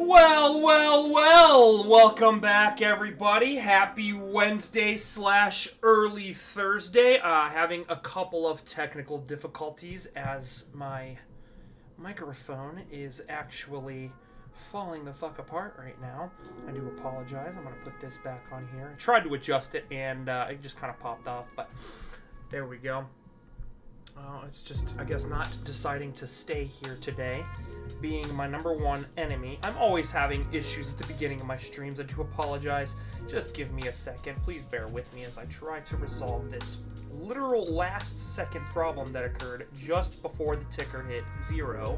Well, welcome back, everybody. Happy Wednesday / early Thursday. Having a couple of technical difficulties as my microphone is actually falling the fuck apart right now. I do apologize. I'm going to put this back on here. I tried to adjust it and it just kind of popped off, but there we go. It's just, I guess, not deciding to stay here today, being my number one enemy. I'm always having issues at the beginning of my streams. I do apologize. Just give me a second. Please bear with me as I try to resolve this literal last-second problem that occurred just before the ticker hit 0.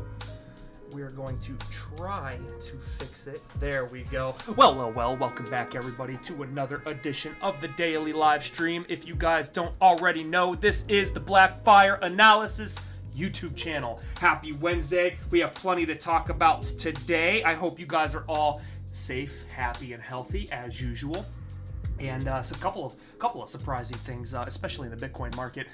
We are going to try to fix it. There we go. Well, welcome back, everybody, to another edition of the daily live stream. If you guys don't already know, this is the Blackfire Analysis YouTube channel. Happy Wednesday. We have plenty to talk about today. I hope you guys are all safe, happy, and healthy as usual. And so a couple of surprising things, especially in the Bitcoin market,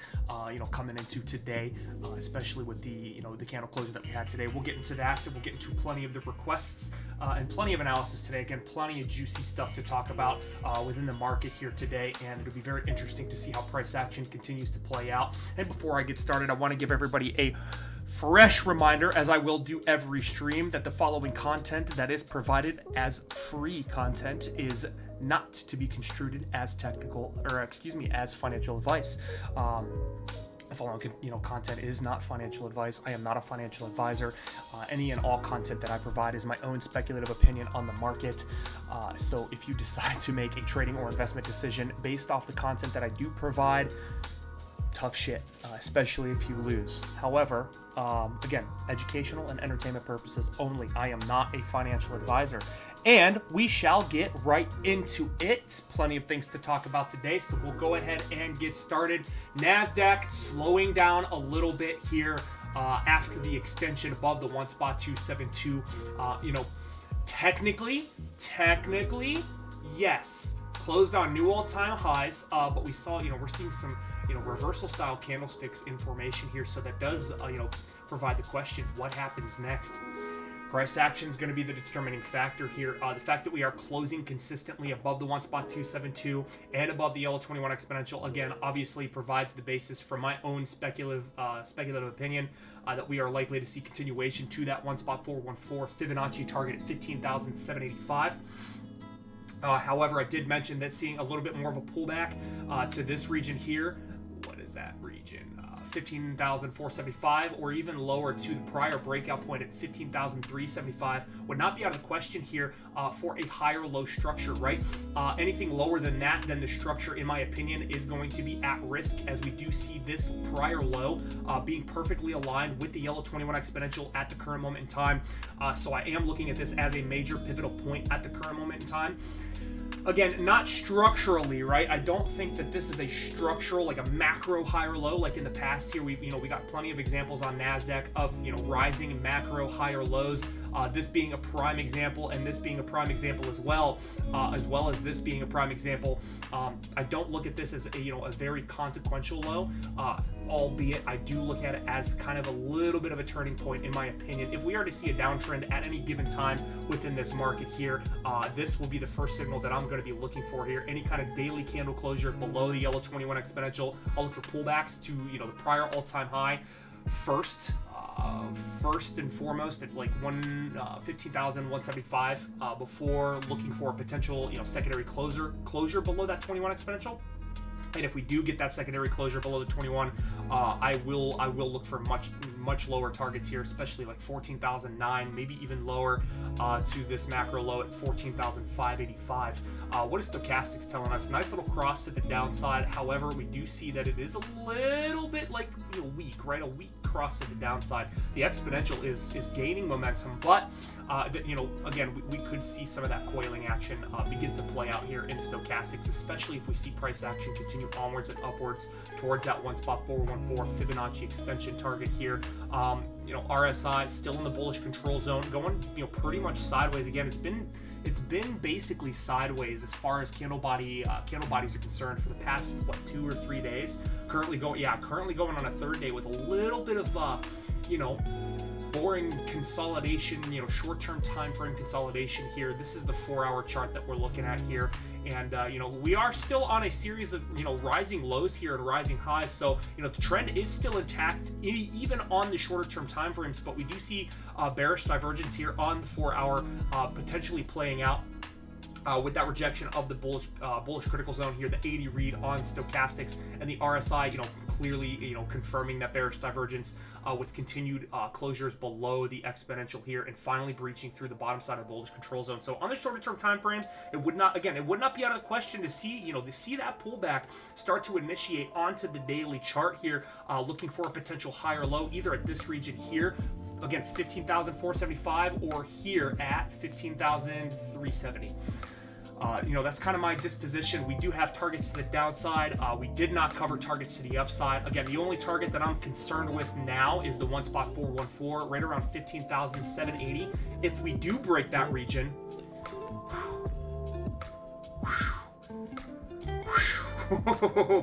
coming into today, especially with the candle closure that we had today. We'll get into that, and we'll get into plenty of the requests and plenty of analysis today. Again, plenty of juicy stuff to talk about within the market here today, and it'll be very interesting to see how price action continues to play out. And before I get started, I want to give everybody a fresh reminder, as I will do every stream, that the following content that is provided as free content is not to be construed as as financial advice. The following content is not financial advice. I am not a financial advisor. Any and all content that I provide is my own speculative opinion on the market. So if you decide to make a trading or investment decision based off the content that I do provide, tough shit, especially if you lose. However, again, educational and entertainment purposes only. I am not a financial advisor. And we shall get right into it. Plenty of things to talk about today, so we'll go ahead and get started. NASDAQ slowing down a little bit here after the extension above the 1.272. Technically, yes, closed on new all-time highs, but we saw, we're seeing some reversal style candlesticks in formation here, so that does provide the question, what happens next? Price action is going to be the determining factor here. The fact that we are closing consistently above the 1.272 and above the yellow 21 exponential, again, obviously provides the basis for my own speculative opinion that we are likely to see continuation to that 1.414 Fibonacci target at 15,785. However, I did mention that seeing a little bit more of a pullback to this region here. What is that region? 15,475, or even lower to the prior breakout point at 15,375 would not be out of the question here for a higher low structure, right? Anything lower than that, then the structure, in my opinion, is going to be at risk, as we do see this prior low being perfectly aligned with the yellow 21 exponential at the current moment in time. So I am looking at this as a major pivotal point at the current moment in time. Again, not structurally, right? I don't think that this is a structural, like a macro higher low, like in the past here. We got plenty of examples on NASDAQ of, rising macro higher lows. This being a prime example, and this being a prime example as well as this being a prime example. I don't look at this as a very consequential low, albeit I do look at it as kind of a little bit of a turning point, in my opinion. If we are to see a downtrend at any given time within this market here, this will be the first signal that I'm going to be looking for here. Any kind of daily candle closure below the yellow 21 exponential, I'll look for pullbacks to the prior all-time high first and foremost at like 15,175 before looking for a potential secondary closure below that 21 exponential. And if we do get that secondary closure below the 21, I will look for much lower targets here, especially like 14,009, maybe even lower to this macro low at 14,585. What is stochastics telling us? Nice little cross to the downside. However, we do see that it is a little bit like weak, right? A weak cross to the downside. The exponential is gaining momentum, but again, we could see some of that coiling action begin to play out here in stochastics, especially if we see price action continue onwards and upwards towards that 1.414 Fibonacci extension target here. RSI still in the bullish control zone, going pretty much sideways again. It's been basically sideways as far as candle bodies are concerned for the past 2 or 3 days. Currently going on a third day with a little bit of boring consolidation, short-term time frame consolidation here. This is the 4-hour chart that we're looking at here, and we are still on a series of rising lows here and rising highs. So the trend is still intact even on the shorter-term time frames, but we do see bearish divergence here on the 4-hour potentially playing out. With that rejection of the bullish critical zone here, the 80 read on stochastics, and the RSI, clearly, confirming that bearish divergence with continued closures below the exponential here, and finally breaching through the bottom side of the bullish control zone. So on the shorter term time frames, it would not be out of the question to see, that pullback start to initiate onto the daily chart here, looking for a potential higher low either at this region here. Again, 15,475 or here at 15,370. That's kind of my disposition. We do have targets to the downside. We did not cover targets to the upside. Again, the only target that I'm concerned with now is the 1.414, right around 15,780. If we do break that region,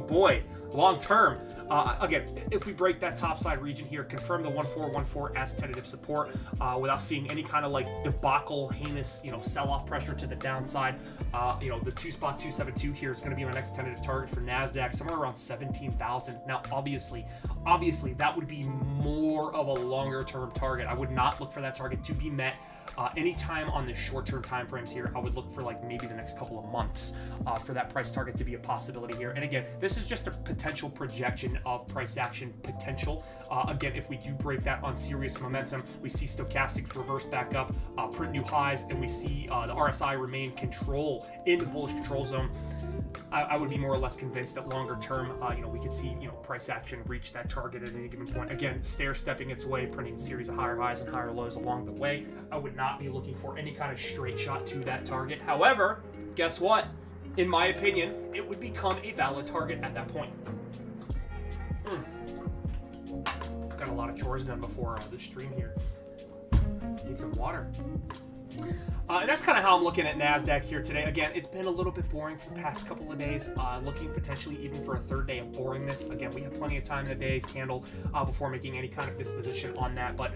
boy, long term. Again, if we break that topside region here, confirm the 1414 as tentative support without seeing any kind of debacle, heinous, sell-off pressure to the downside. The 2.272 here is going to be my next tentative target for NASDAQ, somewhere around 17,000. Now, obviously, that would be more of a longer-term target. I would not look for that target to be met anytime on the short-term time frames here. I would look for maybe the next couple of months for that price target to be a possibility here. And again, this is just a potential projection of price action potential. Again, if we do break that on serious momentum, we see stochastics reverse back up, print new highs, and we see the RSI remain control in the bullish control zone. I would be more or less convinced that longer term, we could see, price action reach that target at any given point. Again, stair-stepping its way, printing a series of higher highs and higher lows along the way. I would not be looking for any kind of straight shot to that target. However, guess what? In my opinion, it would become a valid target at that point. Got a lot of chores done before the stream here. Need some water. And that's kind of how I'm looking at NASDAQ here today. Again, it's been a little bit boring for the past couple of days, looking potentially even for a third day of boringness. Again, we have plenty of time in the day's candle before making any kind of disposition on that. But,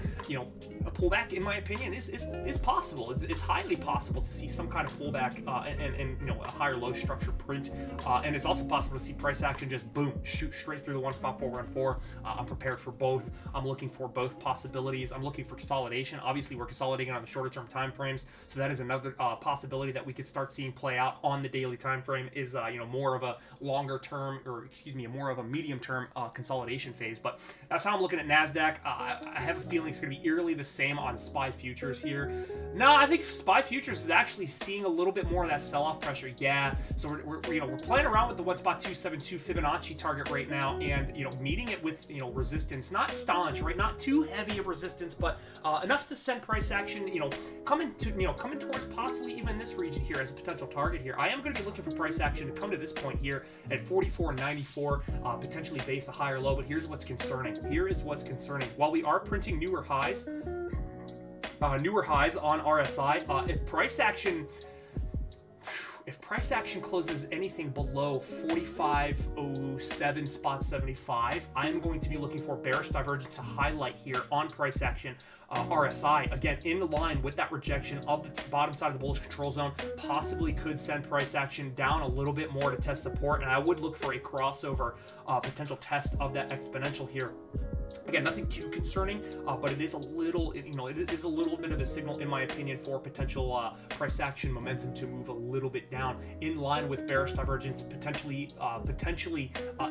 a pullback, in my opinion, is possible. It's highly possible to see some kind of pullback and a higher low structure print. And it's also possible to see price action just, boom, shoot straight through the 1.414. I'm prepared for both. I'm looking for both possibilities. I'm looking for consolidation. Obviously, we're consolidating on the shorter term time frames. So that is another possibility that we could start seeing play out on the daily time frame is more of a longer term, more of a medium term consolidation phase. But that's how I'm looking at NASDAQ. I have a feeling it's going to be eerily the same on SPY futures here. No, I think SPY futures is actually seeing a little bit more of that sell-off pressure. Yeah, so we're playing around with the 1.272 Fibonacci target right now, and meeting it with resistance, not staunch, right, not too heavy of resistance, but enough to send price action coming towards possibly even this region here as a potential target here. I am going to be looking for price action to come to this point here at 44.94, potentially base a higher low. But here's what's concerning. While we are printing newer highs on RSI, if price action closes anything below 45.07.75, I'm going to be looking for bearish divergence to highlight here on price action RSI. Again, in line with that rejection of the bottom side of the bullish control zone, possibly could send price action down a little bit more to test support, and I would look for a crossover potential test of that exponential here. Again, nothing too concerning, but it is a little, it is a little bit of a signal, in my opinion, for potential price action momentum to move a little bit down, in line with bearish divergence, potentially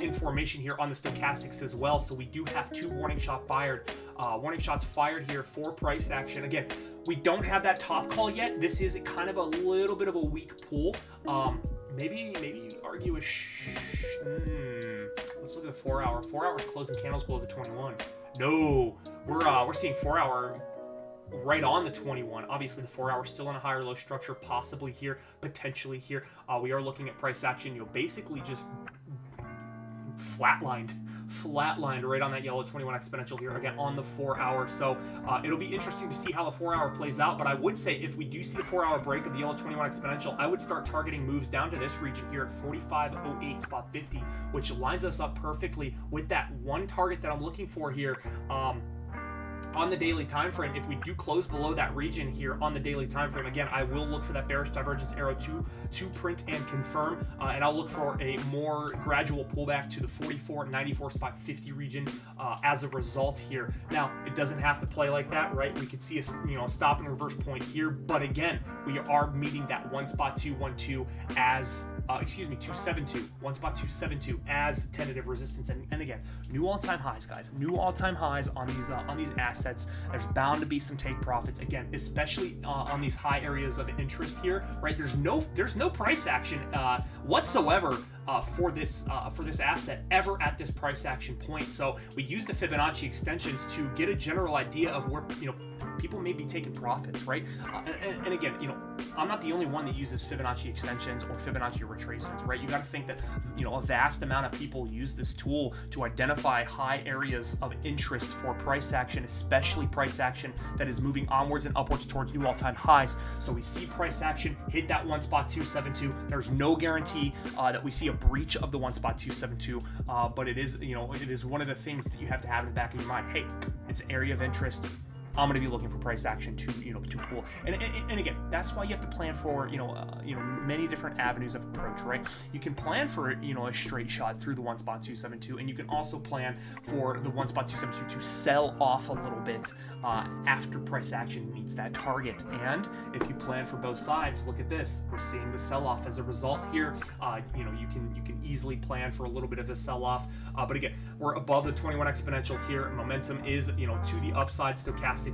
information here on the stochastics as well. So we do have two warning shots fired here for price action. Again, we don't have that top call yet. This is kind of a little bit of a weak pull. Maybe argue a let's look at the 4 hour. 4 hours closing candles below the 21. No, we're seeing 4 hour right on the 21. Obviously, the 4 hour still in a higher low structure, possibly here, potentially here. We are looking at price action, basically just flatlined flatlined right on that yellow 21 exponential here, again, on the 4 hour. So it'll be interesting to see how the 4 hour plays out. But I would say if we do see the 4 hour break of the yellow 21 exponential, I would start targeting moves down to this region here at 45.08 spot 50, which lines us up perfectly with that one target that I'm looking for here. On the daily time frame, if we do close below that region here on the daily time frame, again, I will look for that bearish divergence arrow to print and confirm, and I'll look for a more gradual pullback to the 44.94 spot 50 region as a result here. Now, it doesn't have to play like that, right? We could see a stop and reverse point here, but again, we are meeting that 1.212 as 272, 1.272 as tentative resistance, and again, new all-time highs, guys. New all-time highs on these assets. There's bound to be some take profits again, especially on these high areas of interest here, right? There's no price action whatsoever for this asset ever at this price action point. So we use the Fibonacci extensions to get a general idea of where people may be taking profits, right? And again, I'm not the only one that uses Fibonacci extensions or Fibonacci retracements, right? You got to think that a vast amount of people use this tool to identify high areas of interest for price action, especially price action that is moving onwards and upwards towards new all-time highs. So we see price action hit that 1.272. There's no guarantee that we see a breach of the 1.272, but it is one of the things that you have to have in the back of your mind. Hey, it's an area of interest. I'm going to be looking for price action to pull, and again, that's why you have to plan for many different avenues of approach, right? You can plan for a straight shot through the 1.272, and you can also plan for the 1.272 to sell off a little bit after price action meets that target. And if you plan for both sides, look at this. We're seeing the sell off as a result here. You can easily plan for a little bit of a sell off, but again, we're above the 21 exponential here. Momentum is to the upside. Stochastic.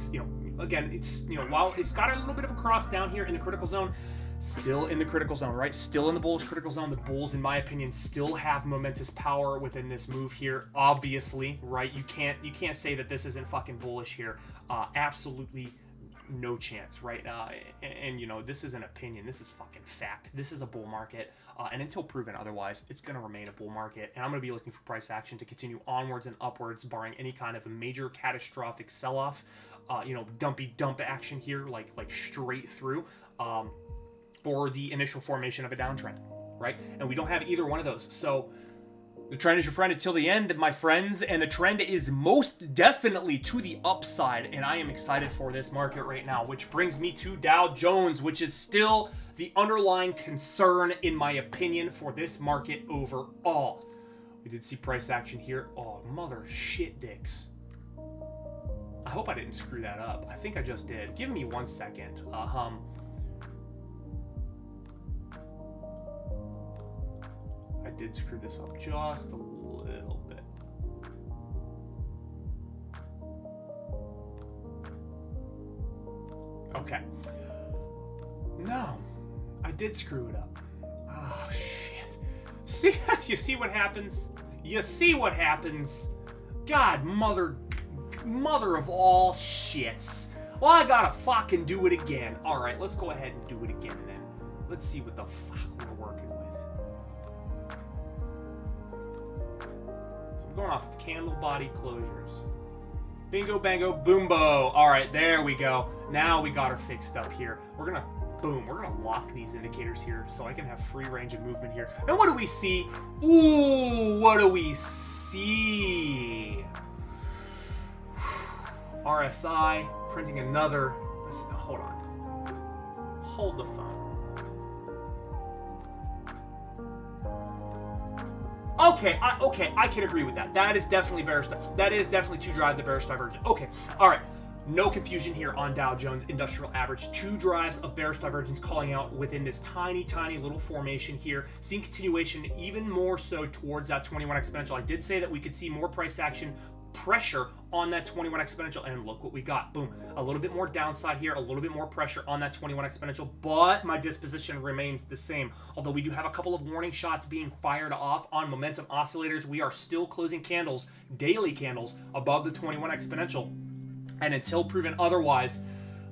Again, it's while it's got a little bit of a cross down here in the critical zone, still in the critical zone, right? Still in the bullish critical zone. The bulls, in my opinion, still have momentous power within this move here. Obviously, right? You can't say that this isn't fucking bullish here. Absolutely no chance, right? And this is an opinion. This is fucking fact. This is a bull market, and until proven otherwise, it's going to remain a bull market. And I'm going to be looking for price action to continue onwards and upwards, barring any kind of major catastrophic sell-off. Dumpy dump action here, like straight through, or the initial formation of a downtrend, right? And we don't have either one of those. So the trend is your friend until the end, my friends, and the trend is most definitely to the upside, and I am excited for this market right now, which brings me to Dow Jones, which is still the underlying concern, in my opinion, for this market overall. We did see price action here. Oh, mother shit dicks. I hope I didn't screw that up. I think I just did. Give me 1 second. I did screw this up just a little bit. Okay. No, I did screw it up. Oh, shit. See, you see what happens? You see what happens? God, mother of all shits. Well, I gotta fucking do it again. All right, let's go ahead and do it again then. Let's see what the fuck we're working with. So I'm going off of candle body closures. Bingo, bango, boombo. All right, there we go. Now we got her fixed up here. We're gonna lock these indicators here so I can have free range of movement here. And what do we see? Ooh, what do we see? RSI printing another. Hold on. Hold the phone. Okay, I can agree with that. That is definitely bearish. That is definitely 2 drives of bearish divergence. Okay, all right. No confusion here on Dow Jones Industrial Average. 2 drives of bearish divergence calling out within this tiny little formation here. Seeing continuation even more so towards that 21 exponential. I did say that we could see more price action pressure on that 21 exponential, and look what we got. Boom. A little bit more downside here, a little bit more pressure on that 21 exponential, but my disposition remains the same. Although we do have a couple of warning shots being fired off on momentum oscillators, we are still closing candles, daily candles, above the 21 exponential. And until proven otherwise,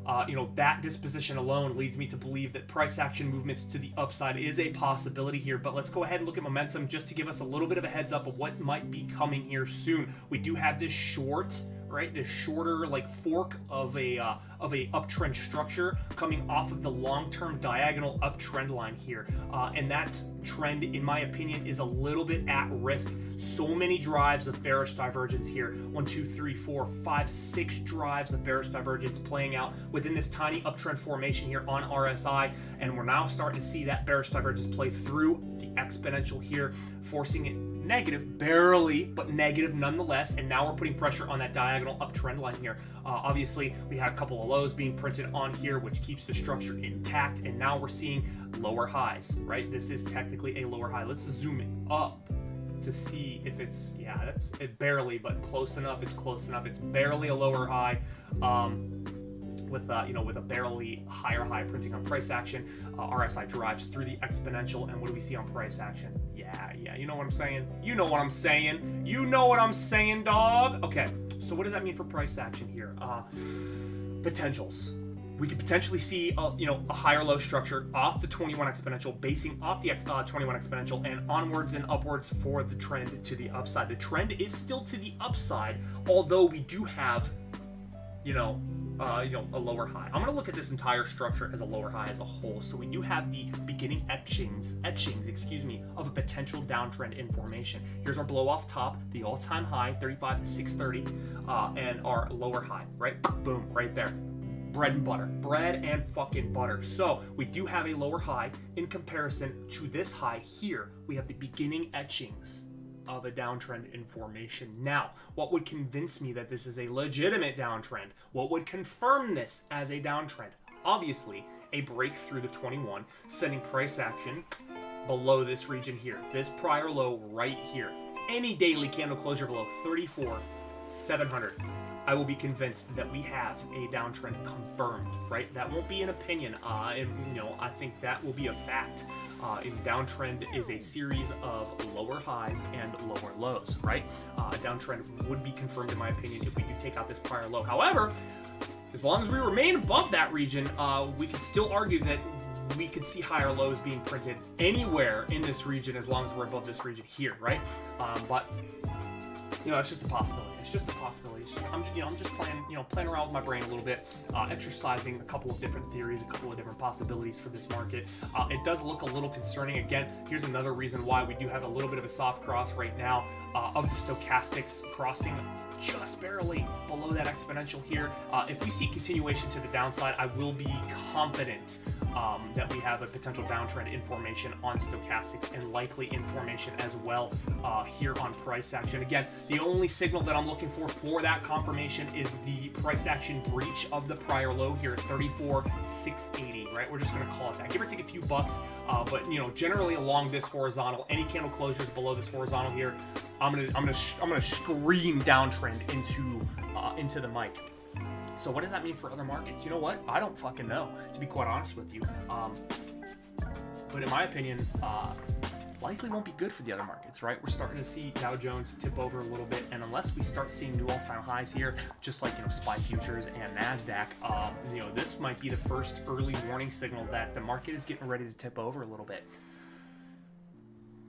That disposition alone leads me to believe that price action movements to the upside is a possibility here. But let's go ahead and look at momentum just to give us a little bit of a heads up of what might be coming here soon. We do have this short, right, this shorter like fork of a uptrend structure coming off of the long-term diagonal uptrend line here, and that trend, in my opinion, is a little bit at risk. So many drives of bearish divergence here. 1, 2, 3, 4, 5, 6 drives of bearish divergence playing out within this tiny uptrend formation here on RSI, and we're now starting to see that bearish divergence play through the exponential here, forcing it negative, barely, but negative nonetheless. And now we're putting pressure on that diagonal uptrend line here. Obviously, we had a couple of lows being printed on here, which keeps the structure intact. And now we're seeing lower highs, right? This is technically a lower high. Let's zoom it up to see if it's, that's it, barely, but close enough. It's close enough. It's barely a lower high. With a barely higher high printing on price action. RSI drives through the exponential, and what do we see on price action? Yeah, you know what I'm saying? You know what I'm saying? You know what I'm saying, dog? Okay, so what does that mean for price action here? Potentials. We could potentially see a higher low structure off the 21 exponential, basing off the 21 exponential, and onwards and upwards for the trend to the upside. The trend is still to the upside, although we do have a lower high. I'm going to look at this entire structure as a lower high as a whole. So we do have the beginning etchings, of a potential downtrend in formation. Here's our blow off top, the all-time high, 35,630, and our lower high, right? Boom, right there. Bread and fucking butter. So we do have a lower high in comparison to this high here. We have the beginning etchings of a downtrend in formation. Now, what would convince me that this is a legitimate downtrend? What would confirm this as a downtrend? Obviously, a break through the 21, setting price action below this region here, this prior low right here. Any daily candle closure below 34,700. I will be convinced that we have a downtrend confirmed, right? That won't be an opinion. I think that will be a fact. A downtrend is a series of lower highs and lower lows, right? A downtrend would be confirmed, in my opinion, if we do take out this prior low. However, as long as we remain above that region, we could still argue that we could see higher lows being printed anywhere in this region as long as we're above this region here, right? But it's just a possibility. I'm just playing around with my brain a little bit, exercising a couple of different theories, a couple of different possibilities for this market. It does look a little concerning. Again, here's another reason why we do have a little bit of a soft cross right now of the stochastics crossing just barely below that exponential here. If we see continuation to the downside, I will be confident that we have a potential downtrend in formation on stochastics, and likely in formation as well here on price action. Again, the only signal that I'm looking for that confirmation is the price action breach of the prior low here at 34,680, right? We're just going to call it that. Give or take a few bucks, but generally along this horizontal, any candle closures below this horizontal here, I'm gonna scream downtrend into the mic. So what does that mean for other markets? You know what? I don't fucking know, to be quite honest with you. But in my opinion, likely won't be good for the other markets, right? We're starting to see Dow Jones tip over a little bit, and unless we start seeing new all-time highs here, just like SPY futures and NASDAQ, this might be the first early warning signal that the market is getting ready to tip over a little bit.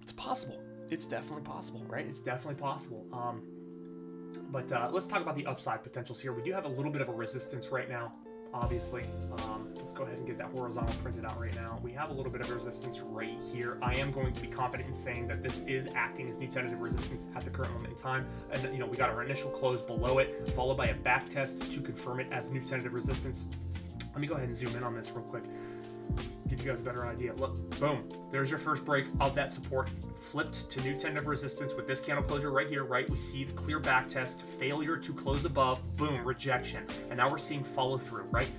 It's possible. It's definitely possible, right? It's definitely possible. But let's talk about the upside potentials here. We do have a little bit of a resistance right now, obviously. Let's go ahead and get that horizontal printed out right now. We have a little bit of resistance right here. I am going to be confident in saying that this is acting as new tentative resistance at the current moment in time. And we got our initial close below it, followed by a back test to confirm it as new tentative resistance. Let me go ahead and zoom in on this real quick. Give you guys a better idea. Look, boom, there's your first break of that support, flipped to new tentative resistance with this candle closure right here, right? We see the clear back test, failure to close above, boom, rejection. And now we're seeing follow through, right?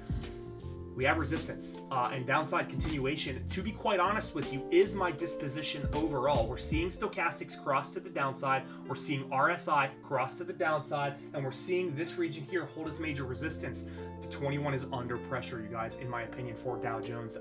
We have resistance and downside continuation. To be quite honest with you, is my disposition overall. We're seeing stochastics cross to the downside. We're seeing RSI cross to the downside. And we're seeing this region here hold as major resistance. The 21 is under pressure, you guys, in my opinion, for Dow Jones.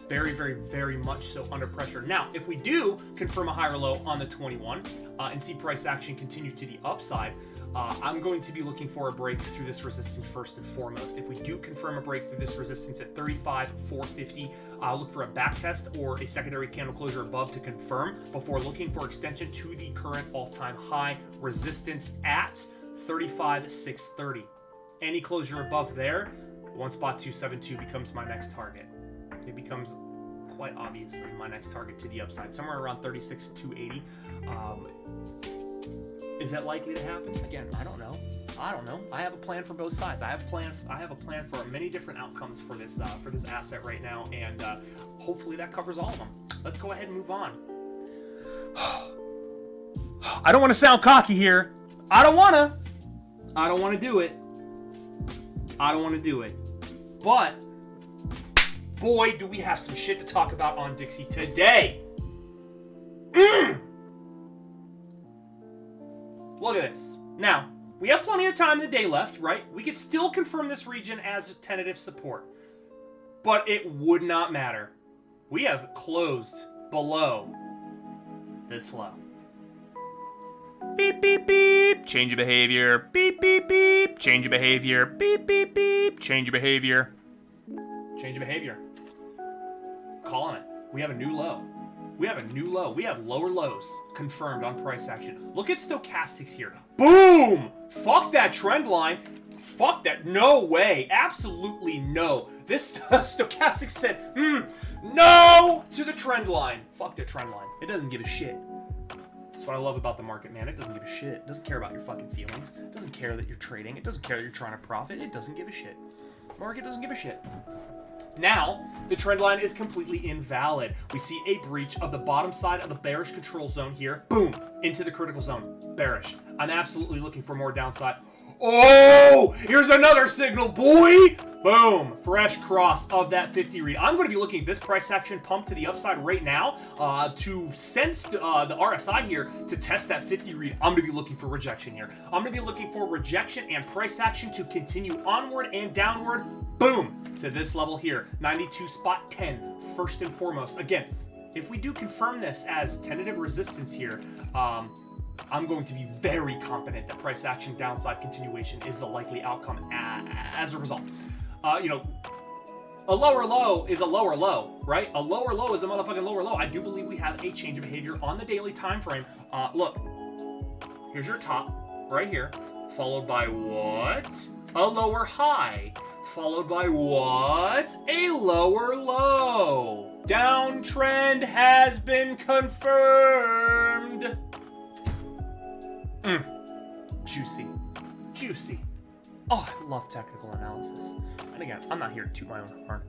Very, very, very much so under pressure. Now, if we do confirm a higher low on the 21 and see price action continue to the upside, I'm going to be looking for a break through this resistance first and foremost. If we do confirm a break through this resistance at 35,450, I'll look for a back test or a secondary candle closure above to confirm before looking for extension to the current all-time high resistance at 35,630. Any closure above there, one spot 272 becomes my next target. It becomes quite obviously my next target to the upside, somewhere around 36,280. Is that likely to happen? Again, I don't know. I have a plan for both sides. I have a plan for many different outcomes for this asset right now, and hopefully that covers all of them. Let's go ahead and move on. I don't want to sound cocky here. I don't want to do it. But boy, do we have some shit to talk about on Dixie today. Look at this. Now, we have plenty of time in the day left, right? We could still confirm this region as tentative support. But it would not matter. We have closed below this low. Beep, beep, beep. Change of behavior. Beep, beep, beep. Change of behavior. Beep, beep, beep. Change of behavior. Change of behavior. Calling it. We have a new low. We have lower lows confirmed on price action. Look at stochastics here. Boom! Fuck that trend line. Fuck that. No way. Absolutely no. This stochastic said, no to the trend line. Fuck the trend line. It doesn't give a shit. That's what I love about the market, man. It doesn't give a shit. It doesn't care about your fucking feelings. It doesn't care that you're trading. It doesn't care that you're trying to profit. It doesn't give a shit. Market doesn't give a shit. Now, the trend line is completely invalid. We see a breach of the bottom side of the bearish control zone here. Boom! Into the critical zone. Bearish. I'm absolutely looking for more downside. Oh! Here's another signal, boy! Boom! Fresh cross of that 50 read. I'm going to be looking at this price action pump to the upside right now to sense the RSI here to test that 50 read. I'm going to be looking for rejection here. I'm going to be looking for rejection and price action to continue onward and downward. Boom! To this level here. 92 spot 10, first and foremost. Again, if we do confirm this as tentative resistance here, I'm going to be very confident that price action downside continuation is the likely outcome as a result. A lower low is a lower low, right? A lower low is a motherfucking lower low. I do believe we have a change of behavior on the daily time frame. Look, here's your top right here, followed by what? A lower high, followed by what? A lower low. Downtrend has been confirmed. Juicy. Oh, I love technical analysis. And again, I'm not here to toot my own horn,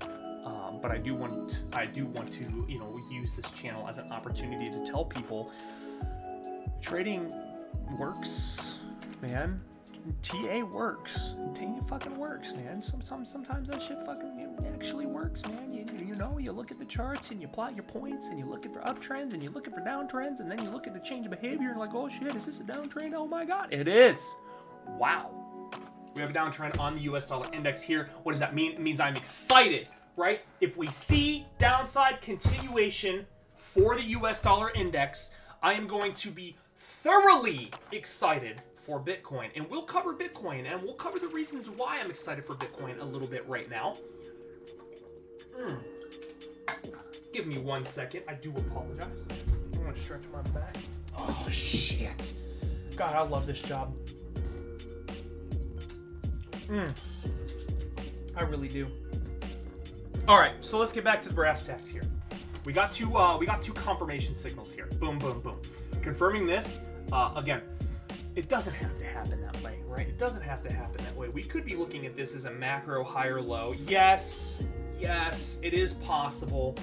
but I do want to, use this channel as an opportunity to tell people trading works, man. TA works. TA fucking works, man. Sometimes that shit fucking actually works, man. You look at the charts and you plot your points and you're looking for uptrends and you're looking for downtrends and then you look at the change of behavior and like, oh shit, is this a downtrend? Oh my god, it is. Wow. We have a downtrend on the US dollar index here. What does that mean? It means I'm excited, right? If we see downside continuation for the US dollar index, I am going to be thoroughly excited for Bitcoin. And we'll cover Bitcoin and we'll cover the reasons why I'm excited for Bitcoin a little bit right now. Give me 1 second. I do apologize. I want to stretch my back. Oh, shit. God, I love this job. I really do. All right, so let's get back to the brass tacks here. We got two confirmation signals here. Boom, boom, boom. Confirming this, again, it doesn't have to happen that way, right? It doesn't have to happen that way. We could be looking at this as a macro higher low. Yes, it is possible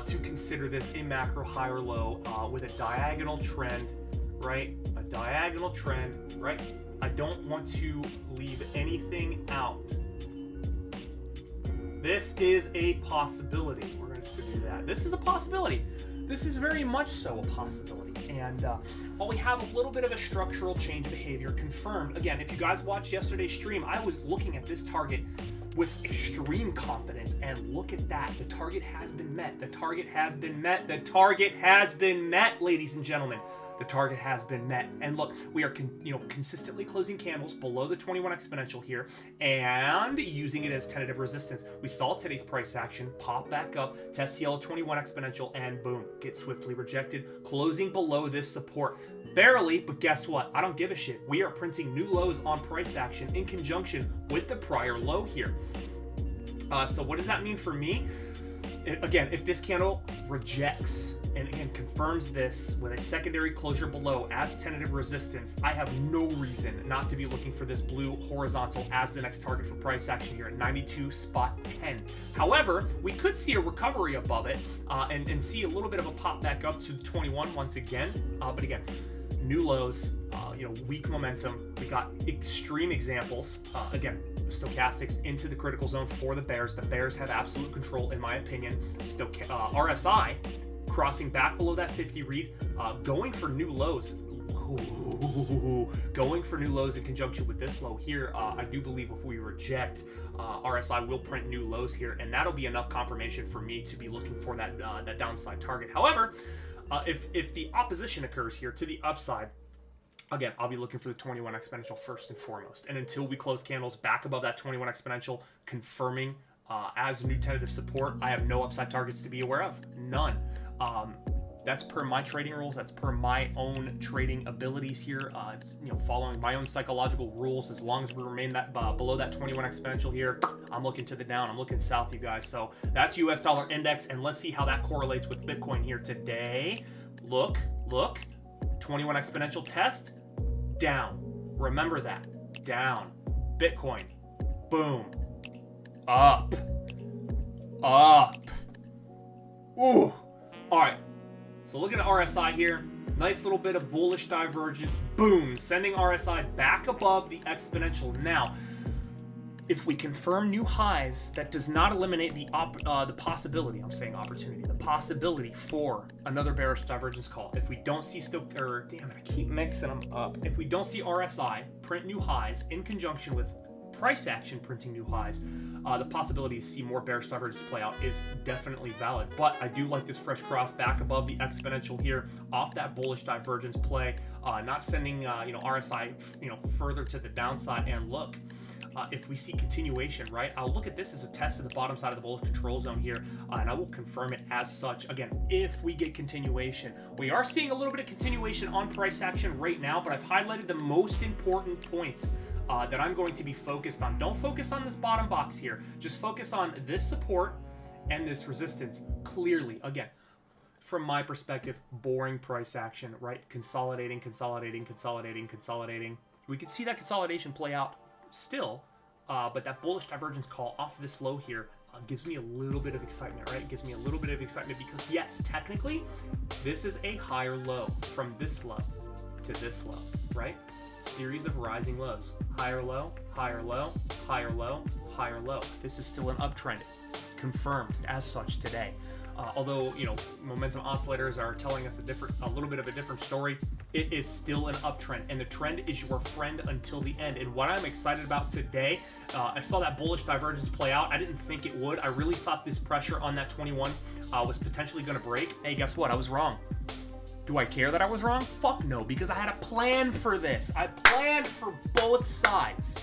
to consider this a macro higher low with a diagonal trend, right? A diagonal trend, right? I don't want to leave anything out. This is a possibility. We're going to do that. This is a possibility. This is very much so a possibility. And while we have a little bit of a structural change of behavior confirmed, again, if you guys watched yesterday's stream, I was looking at this target with extreme confidence, and look at that. The target has been met. The target has been met. The target has been met, ladies and gentlemen. The target has been met. And look, we are consistently closing candles below the 21 exponential here and using it as tentative resistance. We saw today's price action pop back up, test the L21 exponential, and boom, get swiftly rejected, closing below this support. Barely, but guess what? I don't give a shit. We are printing new lows on price action in conjunction with the prior low here. So what does that mean for me? Again, if this candle rejects and again confirms this with a secondary closure below as tentative resistance, I have no reason not to be looking for this blue horizontal as the next target for price action here at 92.10. However, we could see a recovery above it and see a little bit of a pop back up to 21 once again. But again, new lows, weak momentum. We got extreme examples. Again, stochastics into the critical zone for the bears. The bears have absolute control, in my opinion. RSI crossing back below that 50 read, going for new lows. Going for new lows in conjunction with this low here. I do believe if we reject, RSI will print new lows here, and that'll be enough confirmation for me to be looking for that downside target. However, if the opposition occurs here to the upside, again, I'll be looking for the 21 exponential first and foremost. And until we close candles back above that 21 exponential, confirming as new tentative support, I have no upside targets to be aware of. None. That's per my trading rules. That's per my own trading abilities here. Following my own psychological rules. As long as we remain that below that 21 exponential here, I'm looking to the down. I'm looking south, you guys. So that's US dollar index, and let's see how that correlates with Bitcoin here today. Look, 21 exponential test, down. Remember that, down. Bitcoin, boom, up. Ooh, all right. So looking at RSI here, nice little bit of bullish divergence, boom, sending RSI back above the exponential. Now, if we confirm new highs, that does not eliminate the possibility, I'm saying opportunity, the possibility for another bearish divergence call. If we don't see I keep mixing them up. If we don't see RSI print new highs in conjunction with price action printing new highs, the possibility to see more bearish divergence play out is definitely valid. But I do like this fresh cross back above the exponential here off that bullish divergence play, not sending RSI further to the downside. And look, if we see continuation, right, I'll look at this as a test of the bottom side of the bullish control zone here, and I will confirm it as such. Again, if we get continuation, we are seeing a little bit of continuation on price action right now, but I've highlighted the most important points that I'm going to be focused on. Don't focus on this bottom box here. Just focus on this support and this resistance clearly. Again, from my perspective, boring price action, right? Consolidating. We could see that consolidation play out still, but that bullish divergence call off this low here gives me a little bit of excitement, right? It gives me a little bit of excitement because, yes, technically, this is a higher low from this low to this low, right? Series of rising lows. Higher low, higher low, higher low, higher low. This is still an uptrend, confirmed as such today. Although, momentum oscillators are telling us a little bit of a different story, it is still an uptrend, and the trend is your friend until the end. And what I'm excited about today, I saw that bullish divergence play out. I didn't think it would. I really thought this pressure on that 21 was potentially going to break. Hey, guess what? I was wrong. Do I care that I was wrong? Fuck no, because I had a plan for this. I planned for both sides.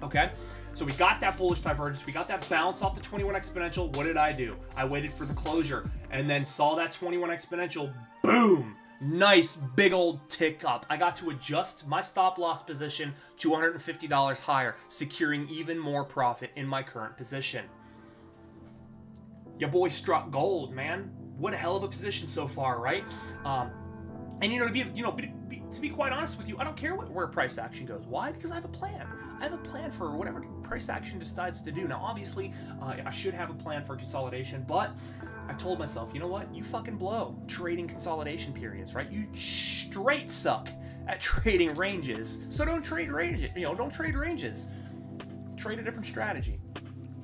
Okay? So we got that bullish divergence. We got that bounce off the 21 exponential. What did I do? I waited for the closure and then saw that 21 exponential. Boom! Nice big old tick up. I got to adjust my stop loss position $250 higher, securing even more profit in my current position. Your boy struck gold, man. What a hell of a position so far, right? To be quite honest with you, I don't care where price action goes. Why? Because I have a plan. I have a plan for whatever price action decides to do. Now, obviously, I should have a plan for consolidation, but I told myself, you know what? You fucking blow trading consolidation periods, right? You straight suck at trading ranges, so don't trade ranges. Don't trade ranges. Trade a different strategy.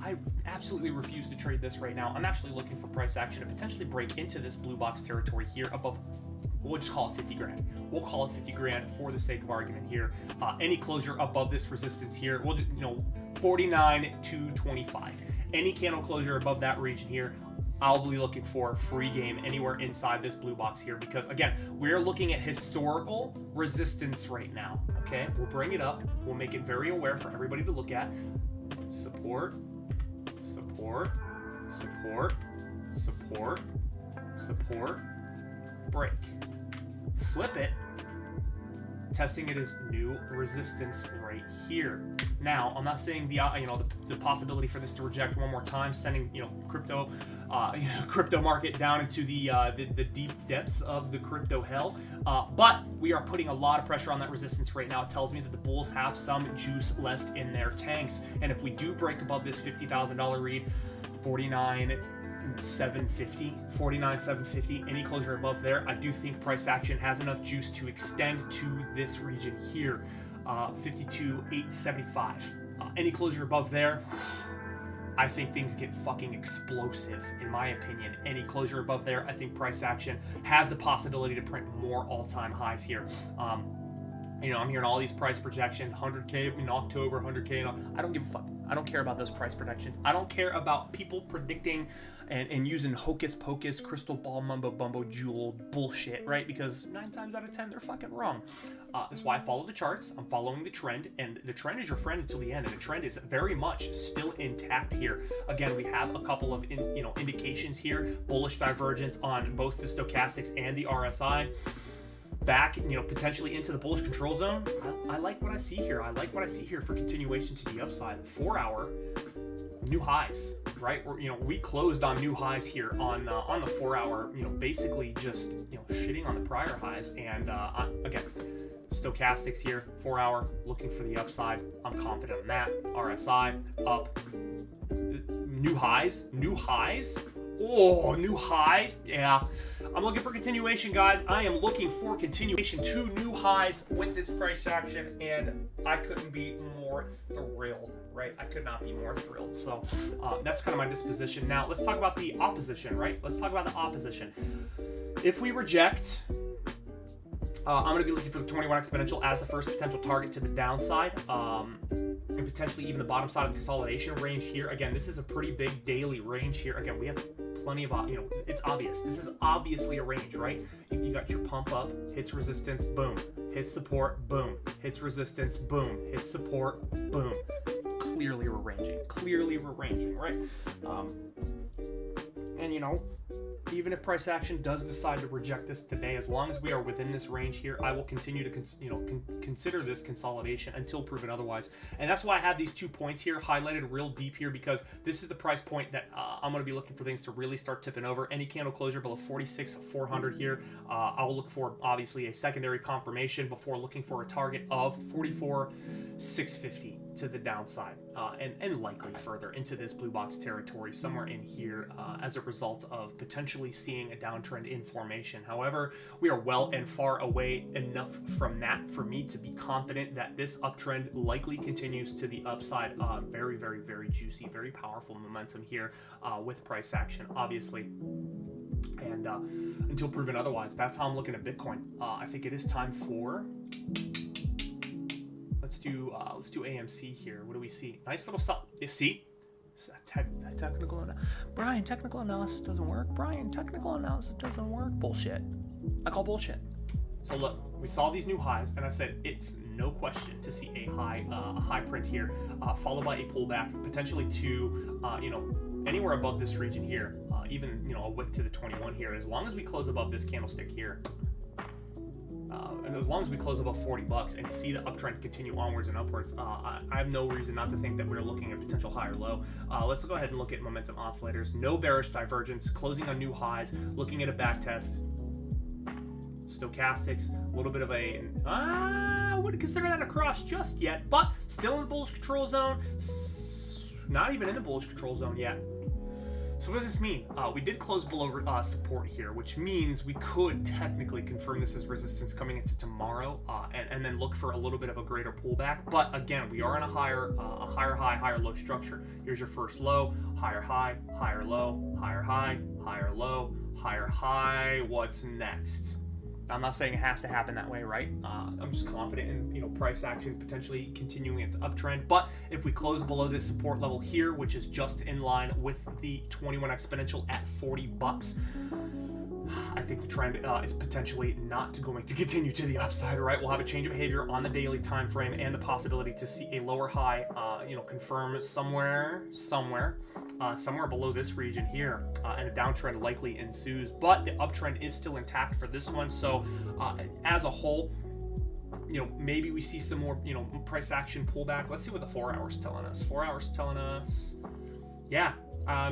I absolutely refuse to trade this right now. I'm actually looking for price action to potentially break into this blue box territory here above. We'll just call it 50 grand. We'll call it 50 grand for the sake of argument here. Any closure above this resistance here, we'll do, 49 to 25. Any candle closure above that region here, I'll be looking for free game anywhere inside this blue box here, because again, we're looking at historical resistance right now. Okay, we'll bring it up, we'll make it very aware for everybody to look at. Support, support, support, support, support, break, flip it, testing it as new resistance right here. Now, I'm not saying the possibility for this to reject one more time, sending crypto market down into the deep depths of the crypto hell. But we are putting a lot of pressure on that resistance right now. It tells me that the bulls have some juice left in their tanks, and if we do break above this $50,000 read, 49,750, any closure above there, I do think price action has enough juice to extend to this region here, 52,875. Any closure above there, I think things get fucking explosive, in my opinion. Any closure above there, I think price action has the possibility to print more all-time highs here. I'm hearing all these price projections, 100K in October, 100K I don't give a fuck. I don't care about those price predictions. I don't care about people predicting and using hocus pocus, crystal ball, mumbo bumbo, jewel bullshit, right? Because 9 times out of 10, they're fucking wrong. That's why I follow the charts. I'm following the trend, and the trend is your friend until the end, and the trend is very much still intact here. Again, we have a couple of indications here, bullish divergence on both the stochastics and the RSI. Back, potentially into the bullish control zone. I like what I see here. I like what I see here for continuation to the upside. 4 hour new highs, right? We closed on new highs here on the 4 hour. Basically just shitting on the prior highs. And again, stochastics here, 4 hour, looking for the upside. I'm confident in that. RSI up, new highs. Oh, new highs. Yeah, I'm looking for continuation, guys. I am looking for continuation to new highs with this price action, and I couldn't be more thrilled, right? I could not be more thrilled. So that's kind of my disposition. Now, let's talk about the opposition, right? Let's talk about the opposition. If we reject, I'm going to be looking for the 21 exponential as the first potential target to the downside, and potentially even the bottom side of the consolidation range here. Again, this is a pretty big daily range here. Again, we have plenty of, it's obvious. This is obviously a range, right? You got your pump up, hits resistance, boom. Hits support, boom. Hits resistance, boom. Hits support, boom. Clearly we're ranging, right? And even if price action does decide to reject this today, as long as we are within this range here, I will continue to consider this consolidation until proven otherwise. And that's why I have these 2 points here highlighted real deep here, because this is the price point that I'm going to be looking for things to really start tipping over. Any candle closure below 46,400 here, I will look for obviously a secondary confirmation before looking for a target of 44,650 to the downside, and likely further into this blue box territory somewhere in here as a result of potentially seeing a downtrend in formation. However, we are well and far away enough from that for me to be confident that this uptrend likely continues to the upside. Very, very, very juicy, very powerful momentum here with price action, obviously. And until proven otherwise, that's how I'm looking at Bitcoin. I think it is time for... Let's do AMC here. What do we see? Nice little you see? Technical Brian, technical analysis doesn't work. Bullshit. I call bullshit. So look, we saw these new highs, and I said it's no question to see a high print here, followed by a pullback, potentially to anywhere above this region here, even a wick to the 21 here. As long as we close above this candlestick here. And as long as we close above $40 and see the uptrend continue onwards and upwards, I have no reason not to think that we're looking at potential high or low. Let's go ahead and look at momentum oscillators. No bearish divergence, closing on new highs, looking at a back test. Stochastics, a little bit of a, I wouldn't consider that a cross just yet, but still in the bullish control zone. Not even in the bullish control zone yet. So what does this mean? We did close below support here, which means we could technically confirm this as resistance coming into tomorrow, and then look for a little bit of a greater pullback. But again, we are in a higher high, higher low structure. Here's your first low, higher high, higher low, higher high, higher low, higher high. What's next? I'm not saying it has to happen that way, right? I'm just confident in, you know, price action potentially continuing its uptrend. But if we close below this support level here, which is just in line with the 21 exponential at $40, I think the trend is potentially not going to continue to the upside, right? We'll have a change of behavior on the daily time frame and the possibility to see a lower high, you know, confirm somewhere below this region here, and a downtrend likely ensues. But the uptrend is still intact for this one. So as a whole, you know, maybe we see some more, you know, price action pullback. Let's see what the 4 hours telling us. 4 hours telling us, yeah.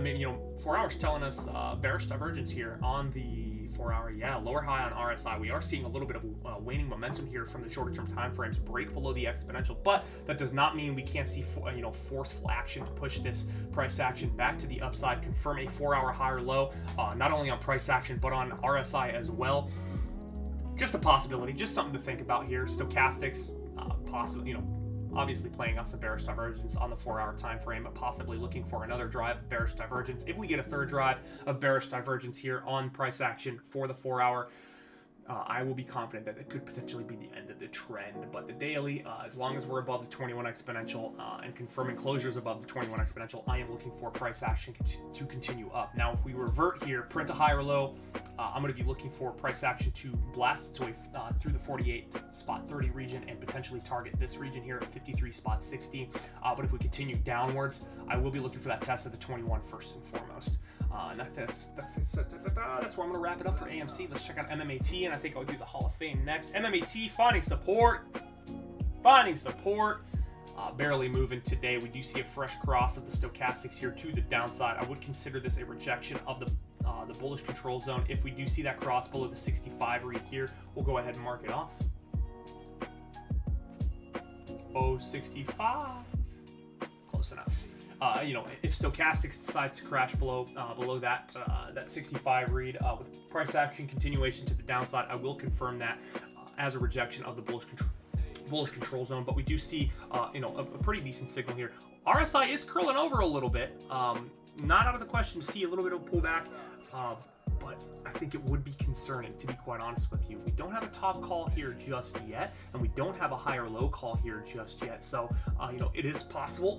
Maybe, you know, 4 hours telling us bearish divergence here on the 4 hour. Yeah, lower high on RSI. We are seeing a little bit of waning momentum here from the shorter term time frames, break below the exponential, but that does not mean we can't see, you know, forceful action to push this price action back to the upside, confirm a 4 hour high or low, not only on price action, but on RSI as well. Just a possibility, just something to think about here. Stochastics, possibly, you know, obviously playing us a bearish divergence on the 4 hour time frame, but possibly looking for another drive of bearish divergence. If we get a third drive of bearish divergence here on price action for the 4 hour, I will be confident that it could potentially be the end of the trend. But the daily, as long as we're above the 21 exponential and confirming closures above the 21 exponential, I am looking for price action to continue up. Now, if we revert here, print a high or low, I'm going to be looking for price action to blast its way through the 48.30 region and potentially target this region here at 53.60. But if we continue downwards, I will be looking for that test of the 21 first and foremost. And that's where I'm going to wrap it up for AMC. Let's check out MMAT, and I think I'll do the Hall of Fame next. MMAT finding support. Barely moving today. We do see a fresh cross of the stochastics here to the downside. I would consider this a rejection of the bullish control zone. If we do see that cross below the 65 read here, we'll go ahead and mark it off. 0.65. Close enough. You know, if stochastics decides to crash below that 65 read with price action continuation to the downside, I will confirm that as a rejection of the bullish control zone. But we do see you know, a pretty decent signal here. RSI is curling over a little bit. Not out of the question to see a little bit of a pullback, but I think it would be concerning, to be quite honest with you. We don't have a top call here just yet, and we don't have a high or low call here just yet. So you know, it is possible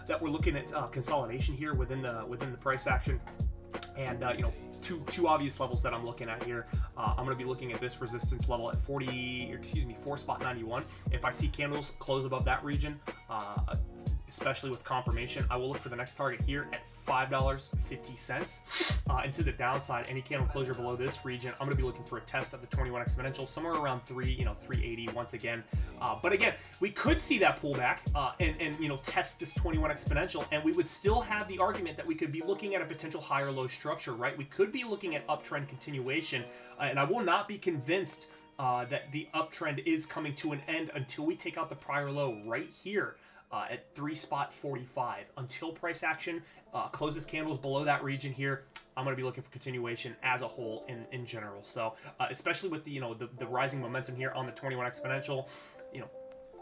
that we're looking at consolidation here within the price action. And you know, two obvious levels that I'm looking at here. I'm going to be looking at this resistance level at 4.91. If I see candles close above that region, especially with confirmation, I will look for the next target here at $5.50. And to the downside, any candle closure below this region, I'm going to be looking for a test of the 21 exponential, somewhere around 380 once again. But again, we could see that pullback and you know, test this 21 exponential, and we would still have the argument that we could be looking at a potential higher low structure, right? We could be looking at uptrend continuation, and I will not be convinced that the uptrend is coming to an end until we take out the prior low right here. At 3.45. Until price action closes candles below that region here, I'm going to be looking for continuation as a whole in general. So especially with the, you know, the rising momentum here on the 21 exponential, you know,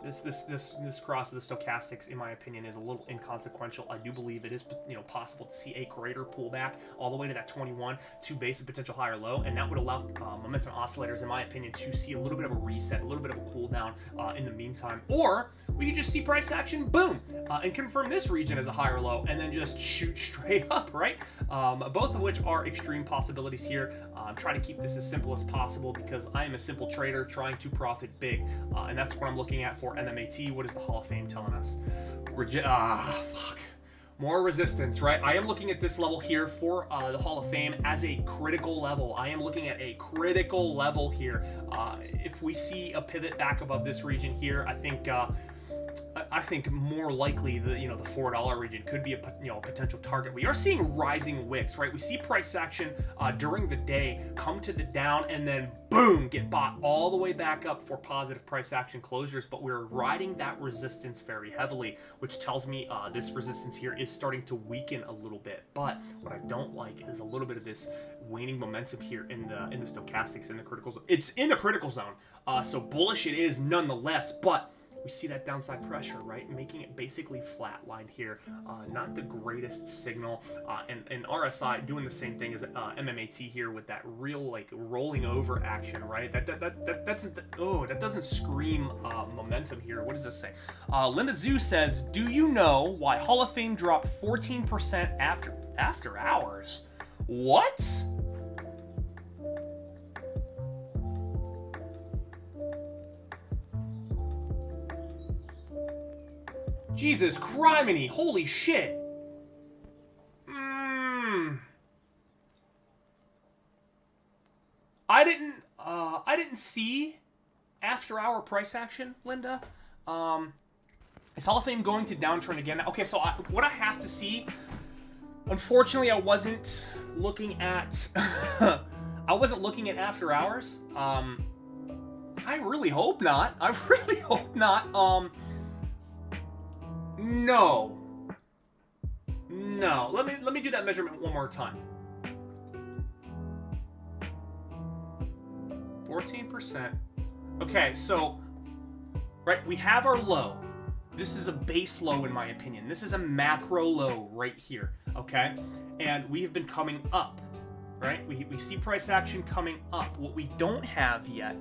this cross of the stochastics, in my opinion, is a little inconsequential. I do believe it is, you know, possible to see a greater pullback all the way to that 21 to base a potential higher low, and that would allow momentum oscillators, in my opinion, to see a little bit of a reset, a little bit of a cool down in the meantime. Or we could just see price action, boom, and confirm this region as a higher low, and then just shoot straight up, right? Both of which are extreme possibilities here. I'm trying to keep this as simple as possible because I am a simple trader trying to profit big, and that's what I'm looking at for MMAT. What is the Hall of Fame telling us? More resistance, right? I am looking at this level here for the Hall of Fame as a critical level. I am looking at a critical level here. If we see a pivot back above this region here, I think more likely the $4 region could be a potential target. We are seeing rising wicks, right? We see price action during the day come to the down and then boom, get bought all the way back up for positive price action closures, but we're riding that resistance very heavily, which tells me this resistance here is starting to weaken a little bit. But what I don't like is a little bit of this waning momentum here in the stochastics, in the critical zone. It's in the critical zone, so bullish it is nonetheless, but we see that downside pressure, right? Making it basically flatlined here. Not the greatest signal. And RSI doing the same thing as MMAT here with that real like rolling over action, right? That doesn't scream momentum here. What does this say? Linda Zoo says, do you know why Hall of Fame dropped 14% after hours? What? Jesus criminy, holy shit. I didn't see after-hour price action, Linda. Is Hall of Fame going to downtrend again? Okay, so what I have to see, unfortunately, I wasn't looking at after hours. I really hope not. I really hope not. No. Let me do that measurement one more time. 14%. Okay, so right, we have our low. This is a base low in my opinion. This is a macro low right here, okay? And we have been coming up, right? We see price action coming up. What we don't have yet,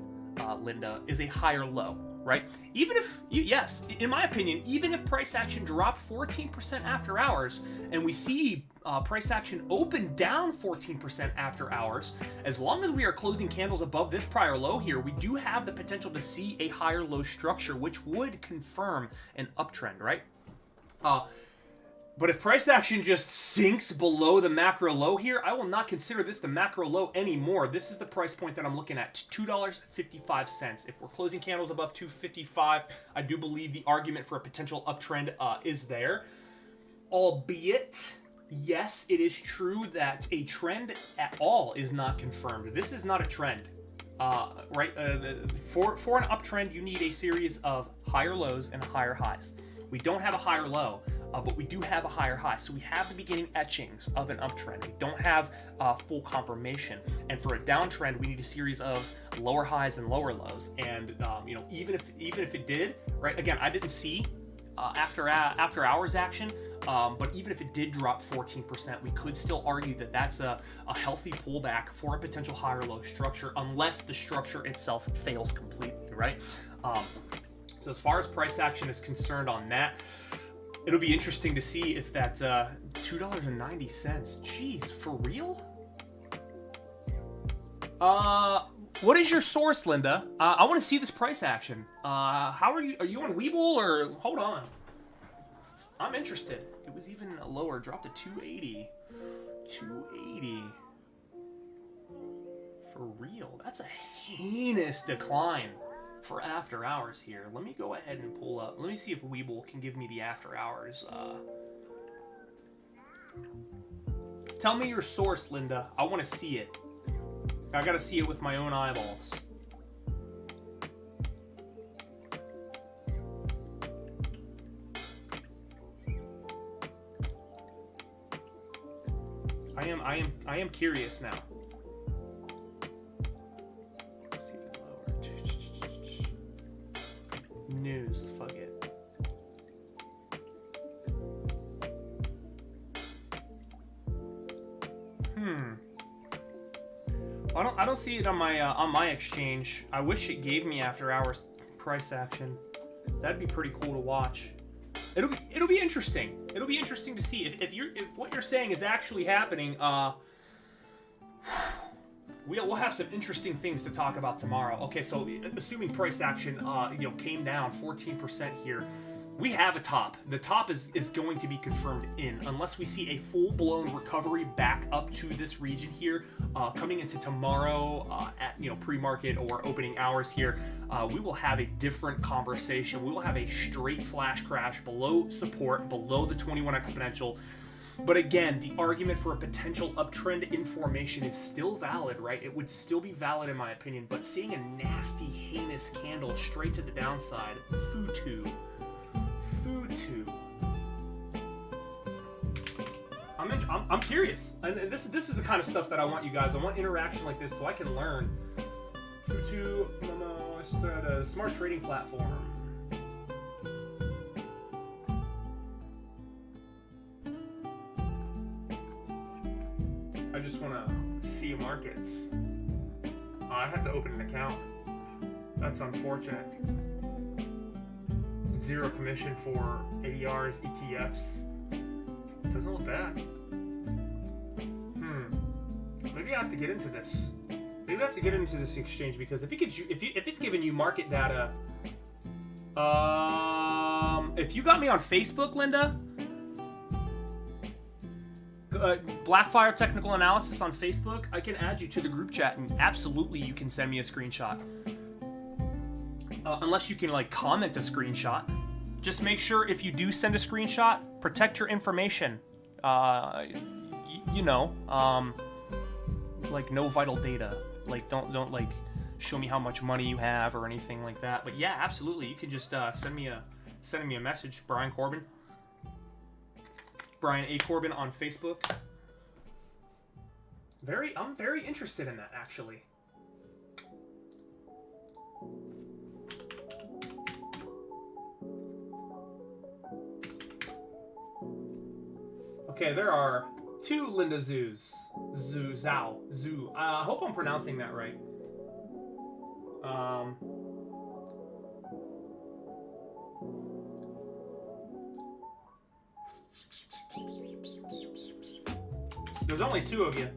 Linda, is a higher low, right? Even if, yes, in my opinion, even if price action dropped 14% after hours and we see price action open down 14% after hours, as long as we are closing candles above this prior low here, we do have the potential to see a higher low structure, which would confirm an uptrend, right? But if price action just sinks below the macro low here, I will not consider this the macro low anymore. This is the price point that I'm looking at, $2.55. If we're closing candles above $2.55, I do believe the argument for a potential uptrend is there. Albeit, yes, it is true that a trend at all is not confirmed. This is not a trend. Right? For an uptrend, you need a series of higher lows and higher highs. We don't have a higher low, but we do have a higher high. So we have the beginning etchings of an uptrend. We don't have full confirmation. And for a downtrend, we need a series of lower highs and lower lows. And even if it did, right? Again, I didn't see after hours action, but even if it did drop 14%, we could still argue that that's a healthy pullback for a potential higher low structure, unless the structure itself fails completely, right? So as far as price action is concerned on that, it'll be interesting to see if that $2.90, jeez, for real? What is your source, Linda? I want to see this price action. How are you? Are you on Webull or hold on? I'm interested. It was even lower, dropped to 280. 280. For real, that's a heinous decline for after hours here. Let me go ahead and pull up. Let me see if Webull can give me the after hours. Tell me your source, Linda. I want to see it. I gotta see it with my own eyeballs. I am curious now. Let's see if it lower. News, fuck it. I don't see it on my exchange. I wish it gave me after hours price action. That'd be pretty cool to watch. It'll be interesting. It'll be interesting to see if what you're saying is actually happening. We'll have some interesting things to talk about tomorrow. Okay, so assuming price action came down 14% here, we have a top. The top is going to be confirmed in, unless we see a full-blown recovery back up to this region here, coming into tomorrow at pre-market or opening hours here. We will have a different conversation. We will have a straight flash crash below support, below the 21 exponential. But again, the argument for a potential uptrend in formation is still valid, right? It would still be valid in my opinion, but seeing a nasty, heinous candle straight to the downside, Futu. I'm curious, and this is the kind of stuff that I want you guys. I want interaction like this so I can learn. Futu, a smart trading platform. I just want to see markets. I have to open an account. That's unfortunate. Zero commission for ADRs, ETFs. Doesn't look bad. Maybe I have to get into this. Maybe I have to get into this exchange, because if it gives you, if it's giving you market data, if you got me on Facebook, Linda, Blackfire Technical Analysis on Facebook, I can add you to the group chat, and absolutely you can send me a screenshot. Unless you can like comment a screenshot. Just make sure if you do send a screenshot, protect your information. You know, like no vital data. Like don't like show me how much money you have or anything like that. But yeah, absolutely, you can just send me a message, Brian Corbin, Brian A. Corbin on Facebook. I'm very interested in that, actually. Okay, there are 2 Linda Zoos. Zoo. I hope I'm pronouncing that right. There's only 2 of you.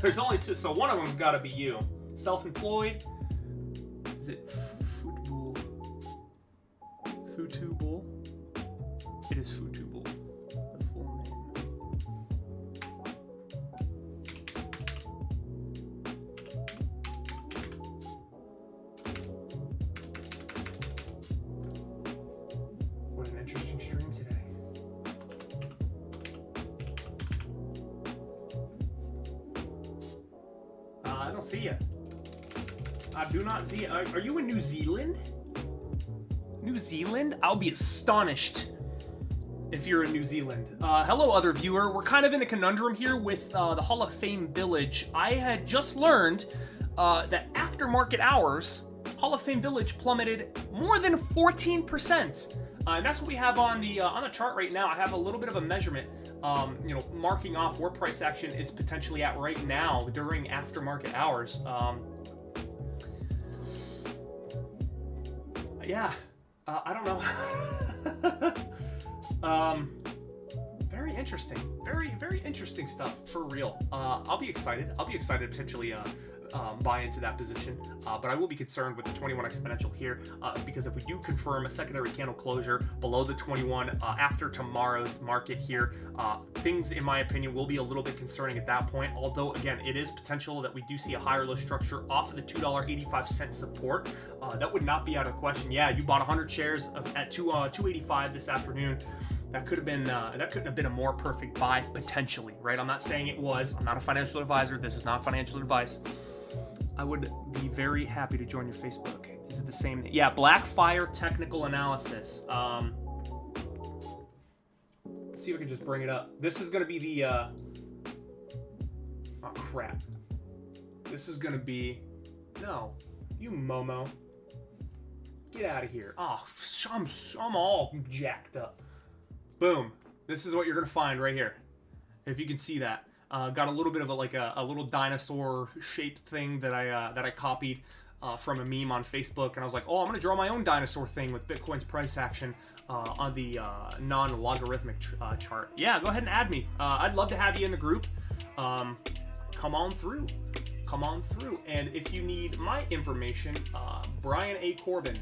There's only 2, so one of them's got to be you. Self-employed. Is it Football? Football? It is Football. The full name. What an interesting stream today. I don't see you. I do not see you. Are you in New Zealand? New Zealand? I'll be astonished if you're in New Zealand. Hello, other viewer. We're kind of in a conundrum here with the Hall of Fame Village. I had just learned that after market hours, Hall of Fame Village plummeted more than 14%. And that's what we have on the chart right now. I have a little bit of a measurement, marking off where price action is potentially at right now during aftermarket hours. I don't know. Very interesting. Very, very interesting stuff, for real. I'll be excited. I'll be excited to potentially buy into that position, but I will be concerned with the 21 exponential here, because if we do confirm a secondary candle closure below the 21 after tomorrow's market here, things, in my opinion, will be a little bit concerning at that point. Although, again, it is potential that we do see a higher low structure off of the $2.85 support. That would not be out of question. Yeah, you bought 100 shares at $2.85 this afternoon. That could have been that couldn't have been a more perfect buy, potentially, right? I'm not saying it was. I'm not a financial advisor. This is not financial advice. I would be very happy to join your Facebook. Is it the same? Yeah, Blackfire Technical Analysis. Let's see if I can just bring it up. This is going to be the... oh, crap. This is going to be... No. You Momo. Get out of here. Oh, I'm all jacked up. Boom. This is what you're going to find right here. If you can see that. Got a little bit of a little dinosaur shaped thing that I copied from a meme on Facebook, and I was like, oh, I'm gonna draw my own dinosaur thing with Bitcoin's price action on the non-logarithmic chart. Yeah, go ahead and add me. I'd love to have you in the group. Come on through. And if you need my information, Brian A. Corbin,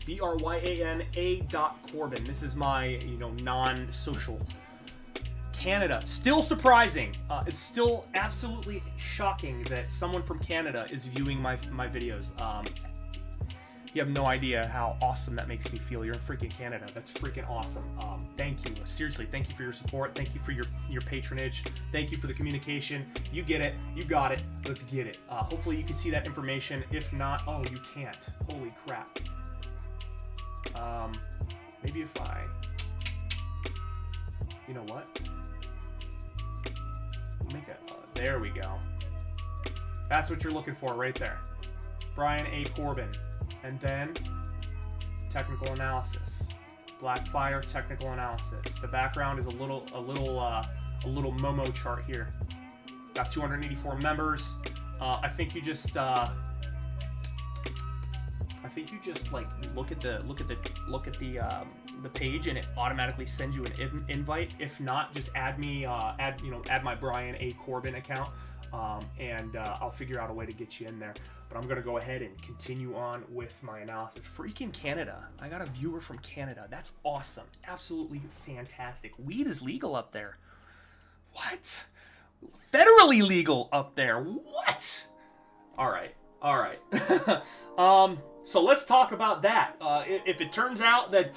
BRYANA.Corbin. This is my non-social. Canada, still surprising. It's still absolutely shocking that someone from Canada is viewing my videos. You have no idea how awesome that makes me feel. You're in freaking Canada. That's freaking awesome. Thank you. Seriously, thank you for your support. Thank you for your patronage. Thank you for the communication. You get it. You got it. Let's get it. Hopefully you can see that information. If not, oh, you can't. Holy crap. Maybe if I... You know what? There we go. That's what you're looking for right there. Brian A. Corbin. And then technical analysis. Blackfire technical analysis. The background is a little Momo chart here. Got 284 members. I think you just like look at the page and it automatically sends you an invite. If not, just add my Brian A. Corbin account, and I'll figure out a way to get you in there. But I'm gonna go ahead and continue on with my analysis. Freaking Canada! I got a viewer from Canada. That's awesome. Absolutely fantastic. Weed is legal up there. What? Federally legal up there. What? All right. So let's talk about that. If it turns out that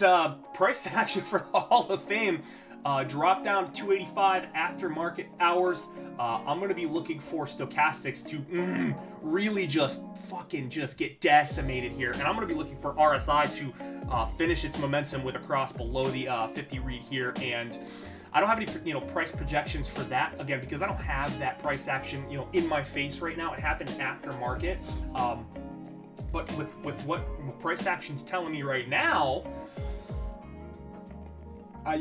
price action for the Hall of Fame dropped down to 285 after market hours, I'm going to be looking for stochastics to really just get decimated here. And I'm going to be looking for RSI to finish its momentum with a cross below the 50 read here. And I don't have any price projections for that, again, because I don't have that price action in my face right now. It happened after market. But with what price action's telling me right now, I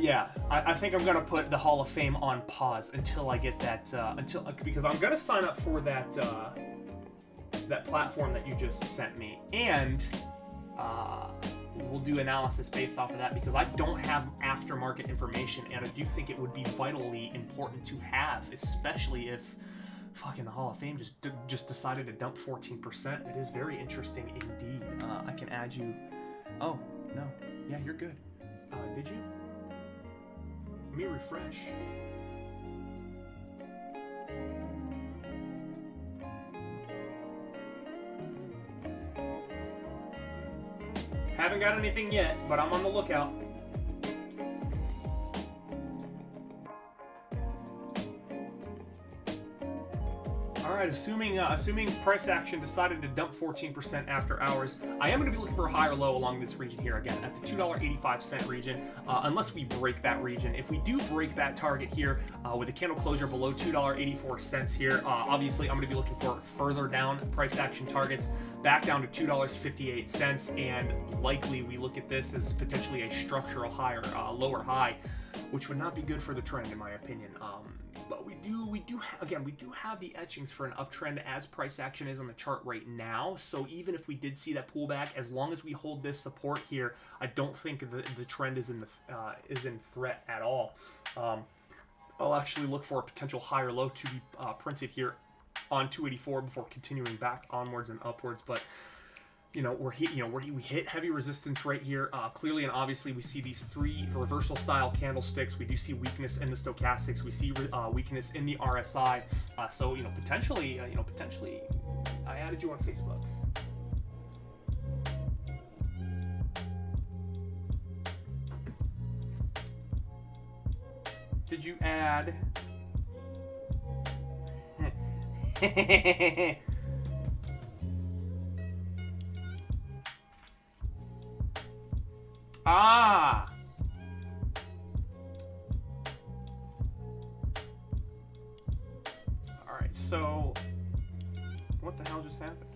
think I'm gonna put the Hall of Fame on pause until I get that because I'm gonna sign up for that platform that you just sent me, and we'll do analysis based off of that because I don't have aftermarket information, and I do think it would be vitally important to have, especially if fucking the Hall of Fame just decided to dump 14%. It is very interesting indeed. I can add you. Oh no, yeah, you're good. Did you? Let me refresh. Haven't got anything yet, but I'm on the lookout. All right, assuming price action decided to dump 14% after hours, I am going to be looking for a higher low along this region here again at the $2.85 region, unless we break that region. If we do break that target here with a candle closure below $2.84 here, obviously I'm going to be looking for further down price action targets back down to $2.58, and likely we look at this as potentially a structural high or lower high, which would not be good for the trend in my opinion. But we do have the etchings for an uptrend as price action is on the chart right now. So even if we did see that pullback, as long as we hold this support here, I don't think the trend is in threat at all. I'll actually look for a potential higher low to be printed here on 284 before continuing back onwards and upwards. But we hit heavy resistance right here, clearly and obviously. We see these three reversal style candlesticks. We do see weakness in the stochastics. We see weakness in the RSI. So potentially, I added you on Facebook. Did you add? Ah! Alright, so what the hell just happened?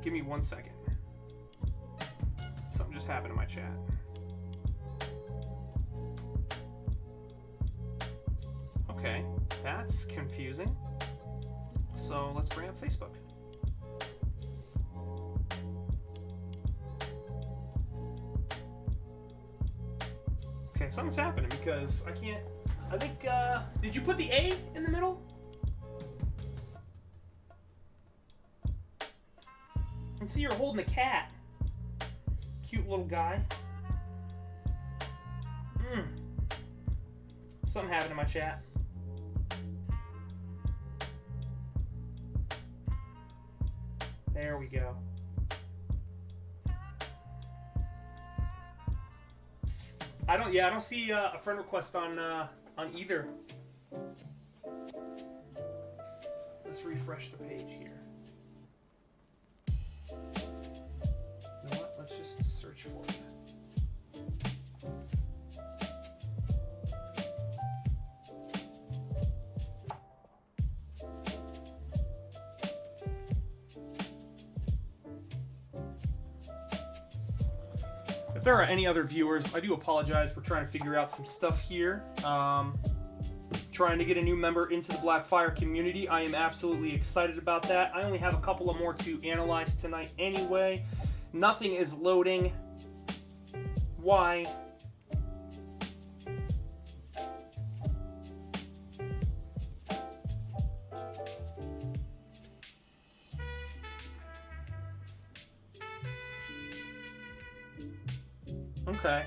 Give me 1 second. Something just happened in my chat. Okay, that's confusing. So let's bring up Facebook. Okay, something's happening because I think, did you put the A in the middle? And see, you're holding a cat. Cute little guy. Something happened in my chat. There we go. I don't see a friend request on either. Let's refresh the page here. You know what? Let's just search for it. there are any other viewers, I do apologize. We're trying to figure out some stuff here. Trying to get a new member into the Blackfire community. I am absolutely excited about that. I only have a couple of more to analyze tonight anyway. Nothing is loading. Why? Okay.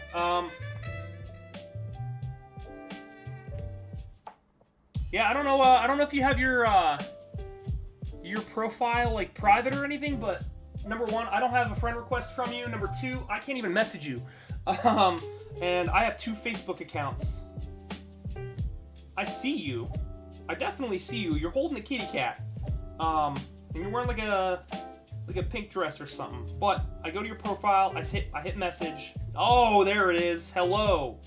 Yeah, I don't know. I don't know if you have your profile like private or anything, but number one, I don't have a friend request from you. Number two, I can't even message you. And I have 2 Facebook accounts. I see you. I definitely see you. You're holding a kitty cat. And you're wearing like a pink dress or something. But I go to your profile. I hit message. Oh, there it is. Hello.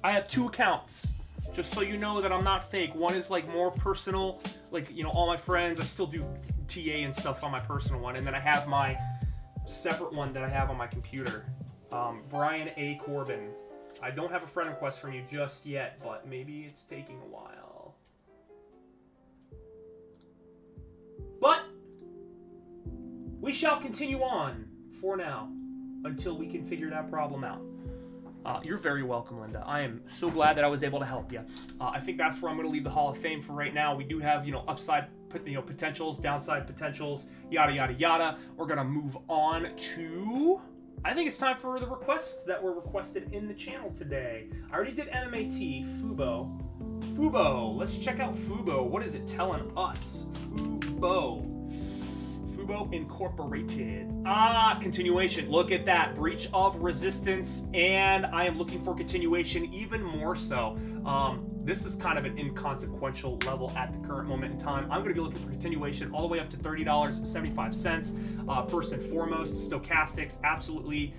I have 2 accounts, just so you know that I'm not fake. One is like more personal, like, you know, all my friends. I still do TA and stuff on my personal one, and then I have my separate one that I have on my computer. Brian A. Corbin. I don't have a friend request from you just yet, but maybe it's taking a while. But we shall continue on for now until we can figure that problem out. You're very welcome, Linda. I am so glad that I was able to help you. I think that's where I'm going to leave the Hall of Fame for right now. We do have, you know, upside, you know, potentials, downside potentials, yada, yada, yada. We're going to move on to... I think it's time for the requests that were requested in the channel today. I already did NMAT, Fubo. Fubo, let's check out Fubo. What is it telling us? Fubo Incorporated. Continuation. Look at that. Breach of resistance, and I am looking for continuation even more so. This is kind of an inconsequential level at the current moment in time. I'm going to be looking for continuation all the way up to $30.75. First and foremost, stochastics, absolutely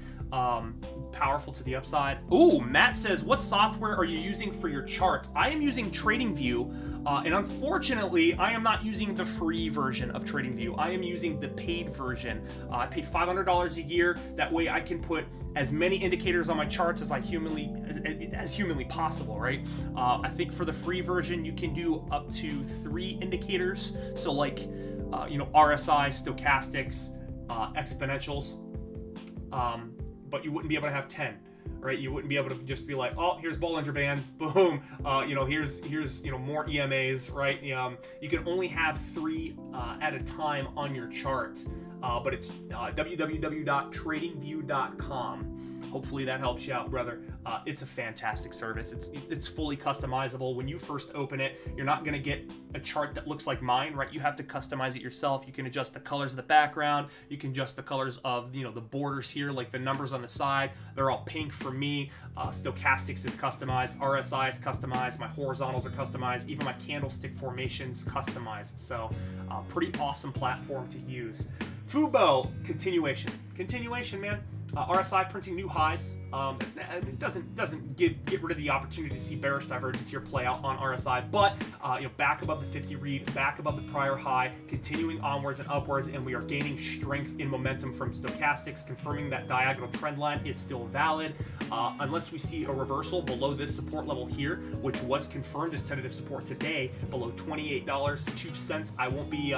powerful to the upside. Ooh, Matt says, what software are you using for your charts? I am using TradingView, and unfortunately, I am not using the free version of TradingView. I am using the paid version. I pay $500 a year. That way I can put as many indicators on my charts as humanly possible, right? I think for the free version, you can do up to 3 indicators. So like, you know, RSI, stochastics, exponentials. But you wouldn't be able to have 10, right? You wouldn't be able to just be like, oh, here's Bollinger Bands, boom. You know, here's you know, more EMAs, right? You can only have 3 at a time on your chart. But it's www.tradingview.com. Hopefully that helps you out, brother. It's a fantastic service. It's fully customizable. When you first open it, you're not gonna get a chart that looks like mine, right? You have to customize it yourself. You can adjust the colors of the background. You can adjust the colors of, you know, the borders here, like the numbers on the side. They're all pink for me. Stochastics is customized. RSI is customized. My horizontals are customized. Even my candlestick formations customized. So pretty awesome platform to use. Fubo, continuation, man. RSI printing new highs. It doesn't get rid of the opportunity to see bearish divergence here play out on RSI, but you know, back above the 50 read, back above the prior high, continuing onwards and upwards, and we are gaining strength in momentum from stochastics, confirming that diagonal trend line is still valid, unless we see a reversal below this support level here, which was confirmed as tentative support today, below $28.02. I won't be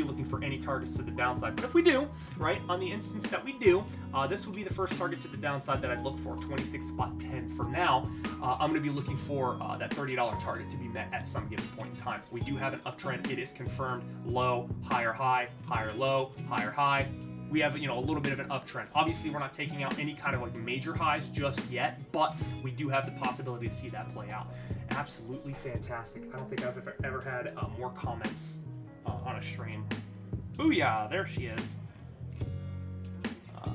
looking for any targets to the downside, but if we do, right, on the instance that we do, this would be the first target to the downside that I'd look for, 26.10 for now. I'm going to be looking for that $30 target to be met at some given point in time. We do have an uptrend. It is confirmed. Low, higher high, higher low, higher high. We have, you know, a little bit of an uptrend. Obviously, we're not taking out any kind of like major highs just yet, but we do have the possibility to see that play out. Absolutely fantastic. I don't think I've ever had more comments on a stream. Booyah, there she is.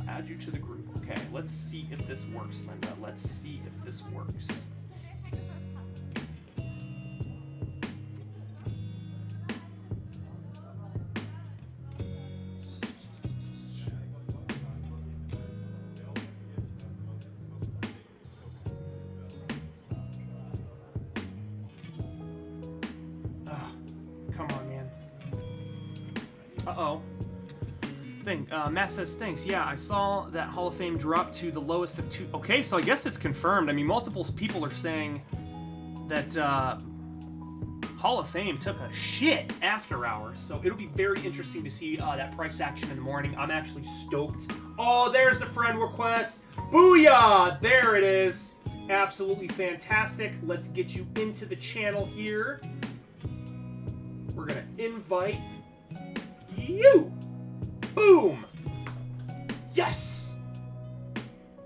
Add you to the group. Okay, let's see if this works, Linda. Let's see if this works. Come on, man. Uh-oh. Matt says, thanks. Yeah, I saw that Hall of Fame drop to the lowest of 2. Okay, so I guess it's confirmed. I mean, multiple people are saying that Hall of Fame took a shit after hours. So it'll be very interesting to see that price action in the morning. I'm actually stoked. Oh, there's the friend request. Booyah! There it is. Absolutely fantastic. Let's get you into the channel here. We're going to invite you. Boom. Yes.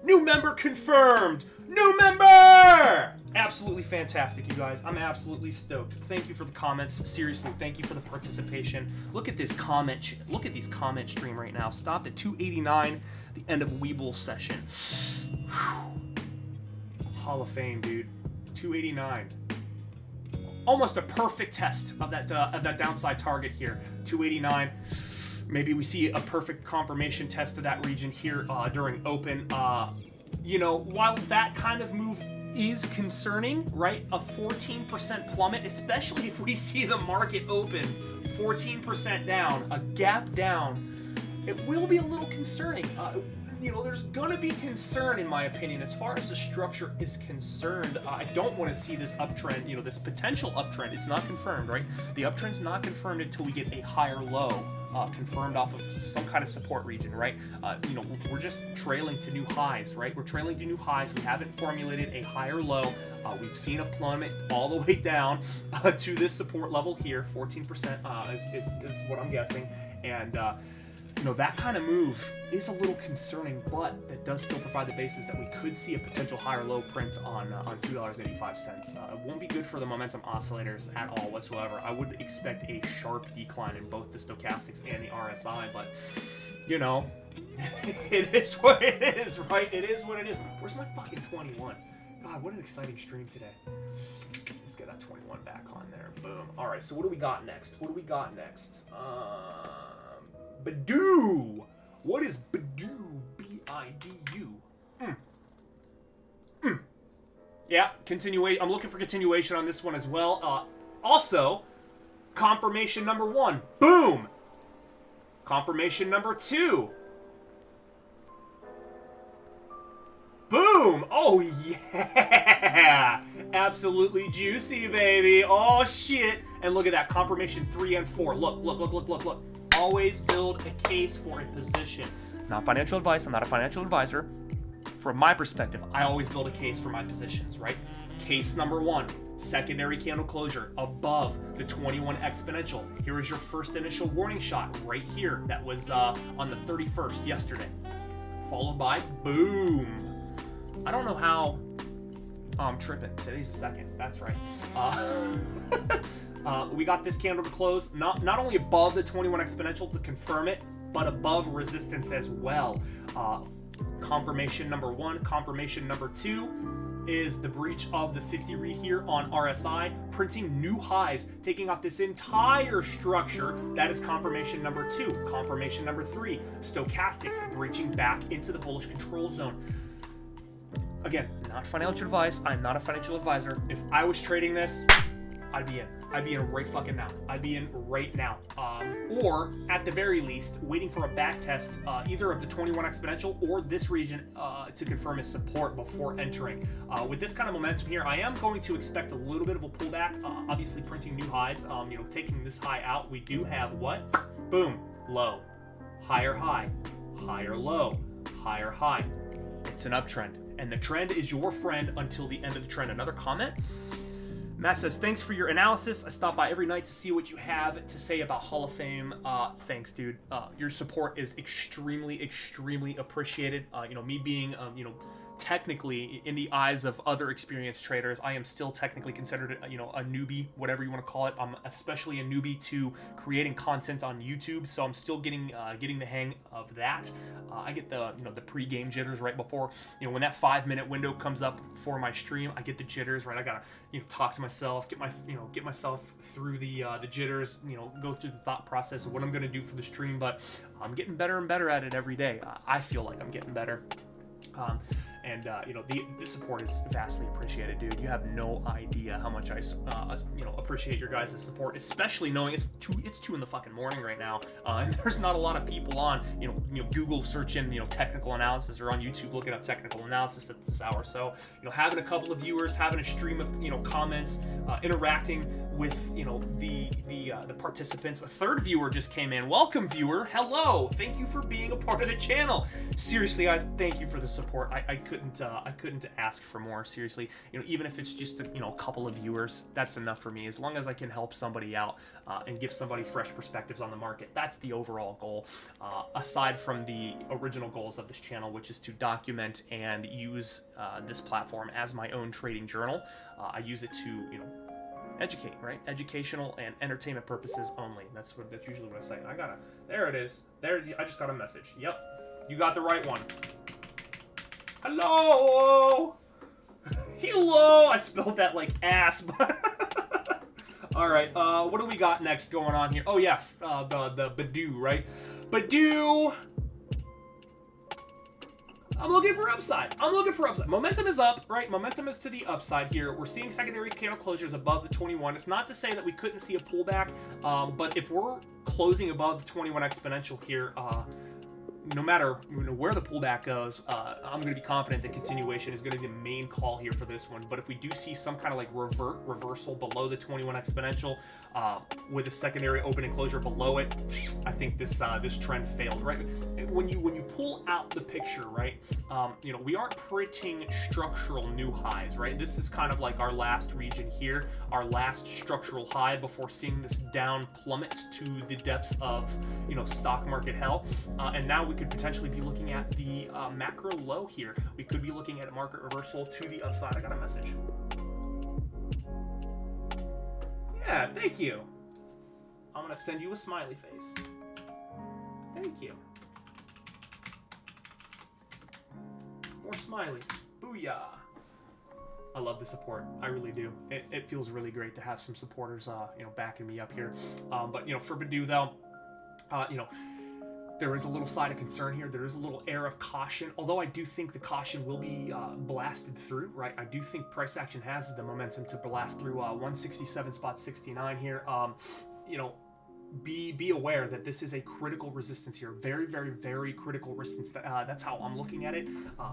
New member confirmed. New member. Absolutely fantastic, you guys. I'm absolutely stoked. Thank you for the comments. Seriously, thank you for the participation. Look at this comment. Look at these comment stream right now. Stopped at 289, the end of Weeble session. Hall of Fame, dude. 289. Almost a perfect test of that downside target here. 289. Maybe we see a perfect confirmation test of that region here during open. You know, while that kind of move is concerning, right? A 14% plummet, especially if we see the market open 14% down, a gap down, it will be a little concerning. You know, there's gonna be concern, in my opinion, as far as the structure is concerned. I don't want to see this uptrend, you know, this potential uptrend. It's not confirmed, right? The uptrend's not confirmed until we get a higher low confirmed off of some kind of support region, right? You know, we're just trailing to new highs, right? We're trailing to new highs. We haven't formulated a higher low. We've seen a plummet all the way down to this support level here. 14% is what I'm guessing, and you know, that kind of move is a little concerning, but that does still provide the basis that we could see a potential higher low print on $2.85. It won't be good for the momentum oscillators at all whatsoever. I would expect a sharp decline in both the stochastics and the RSI, but you know, it is what it is, right? It is what it is. Where's my fucking 21? God, what an exciting stream today. Let's get that 21 back on there. Boom. All right, so what do we got next? What do we got next? Baidu. What is Baidu? B-I-D-U. Yeah, I'm looking for continuation on this one as well. Also, confirmation number 1. Boom. Confirmation number 2. Boom. Oh, yeah. Absolutely juicy, baby. Oh, shit. And look at that. Confirmation 3 and 4. Look. Always build a case for a position. Not financial advice. I'm not a financial advisor. From my perspective, I always build a case for my positions, right? Case number 1, secondary candle closure above the 21 exponential. Here is your first initial warning shot right here. That was on the 31st yesterday. Followed by boom. I don't know how. Oh, I'm tripping. Today's the 2nd. That's right. We got this candle to close not only above the 21 exponential to confirm it, but above resistance as well. Confirmation number 1. Confirmation number 2 is the breach of the 50 read here on RSI, printing new highs, taking off this entire structure. That is confirmation number 2. Confirmation number 3, stochastics breaching back into the bullish control zone. Again, not financial advice. I'm not a financial advisor. If I was trading this, I'd be in. I'd be in right fucking now. I'd be in right now. Or, at the very least, waiting for a back test, either of the 21 exponential or this region to confirm its support before entering. With this kind of momentum here, I am going to expect a little bit of a pullback, obviously printing new highs. You know, taking this high out, we do have what? Boom. Low. Higher high. Higher low. Higher high. It's an uptrend. And the trend is your friend until the end of the trend. Another comment? Matt says, thanks for your analysis. I stop by every night to see what you have to say about Hall of Fame. Thanks, dude. Your support is extremely, extremely appreciated. You know, me being, you know, technically, in the eyes of other experienced traders, I am still technically considered, you know, a newbie, whatever you want to call it. I'm especially a newbie to creating content on YouTube, so I'm still getting the hang of that. I get the, you know, the pre-game jitters right before, you know, when that 5-minute window comes up for my stream. I get the jitters, right? I gotta, you know, talk to myself, get myself through the jitters, you know, go through the thought process of what I'm gonna do for the stream. But I'm getting better and better at it every day. I feel like I'm getting better. and you know, the support is vastly appreciated, dude. You have no idea how much I you know, appreciate your guys' support, especially knowing it's 2 in the fucking morning right now, and there's not a lot of people on, you know, Google searching, you know, technical analysis, or on YouTube looking up technical analysis at this hour. So, you know, having a couple of viewers, having a stream of, you know, comments, interacting with, you know, the participants. A third viewer just came in. Welcome, viewer. Hello. Thank you for being a part of the channel. Seriously, guys, thank you for the support. I couldn't ask for more. Seriously, you know, even if it's just a, you know, a couple of viewers, that's enough for me. As long as I can help somebody out and give somebody fresh perspectives on the market, that's the overall goal. Aside from the original goals of this channel, which is to document and use this platform as my own trading journal, I use it to, you know, educate, right? Educational and entertainment purposes only. That's usually what I say. There it is. There, I just got a message. Yep, you got the right one. Hello. Hello. I spelled that like ass. All right. What do we got next going on here? Oh yeah, the Baidu, right? Baidu. I'm looking for upside. Momentum is up, right? Momentum is to the upside here. We're seeing secondary candle closures above the 21. It's not to say that we couldn't see a pullback, but if we're closing above the 21 exponential here, no matter, you know, where the pullback goes, I'm going to be confident that continuation is going to be the main call here for this one. But if we do see some kind of like reversal below the 21 exponential with a secondary open and closure below it, I think this trend failed, right? When you pull out the picture, right, you know, we aren't printing structural new highs, right? This is kind of like our last region here, our last structural high before seeing this down plummet to the depths of, you know, stock market hell, and now we could potentially be looking at the macro low here. We could be looking at a market reversal to the upside. I got a message. Yeah, thank you. I'm gonna send you a smiley face. Thank you. More smileys. Booyah. I love the support. I really do. It feels really great to have some supporters, you know, backing me up here. But, you know, for Baidu though, you know, there is a little side of concern here. There is a little air of caution, although I do think the caution will be blasted through, right? I do think price action has the momentum to blast through 167.69 here. You know, be aware that this is a critical resistance here. Very, very, very critical resistance. That's how I'm looking at it.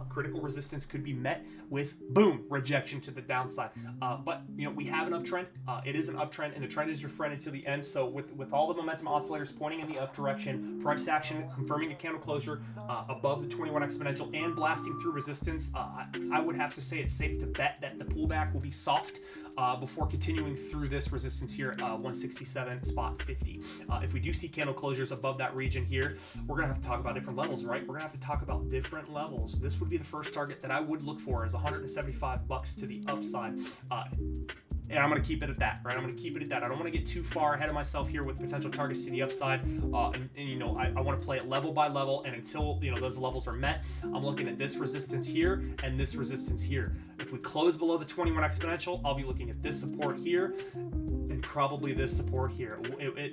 Critical resistance could be met with, boom, rejection to the downside. But, you know, we have an uptrend. It is an uptrend, and the trend is your friend until the end. So with all the momentum oscillators pointing in the up direction, price action confirming a candle closure above the 21 exponential and blasting through resistance, I would have to say it's safe to bet that the pullback will be soft before continuing through this resistance here, 167.50. If we do see candle closures above that region here, we're going to have to talk about different levels, right? We're going to have to talk about different levels. This would be the first target that I would look for, is $175 to the upside. And I'm going to keep it at that, right? I'm going to keep it at that. I don't want to get too far ahead of myself here with potential targets to the upside. And you know, I want to play it level by level. And until, you know, those levels are met, I'm looking at this resistance here and this resistance here. If we close below the 21 exponential, I'll be looking at this support here and probably this support here.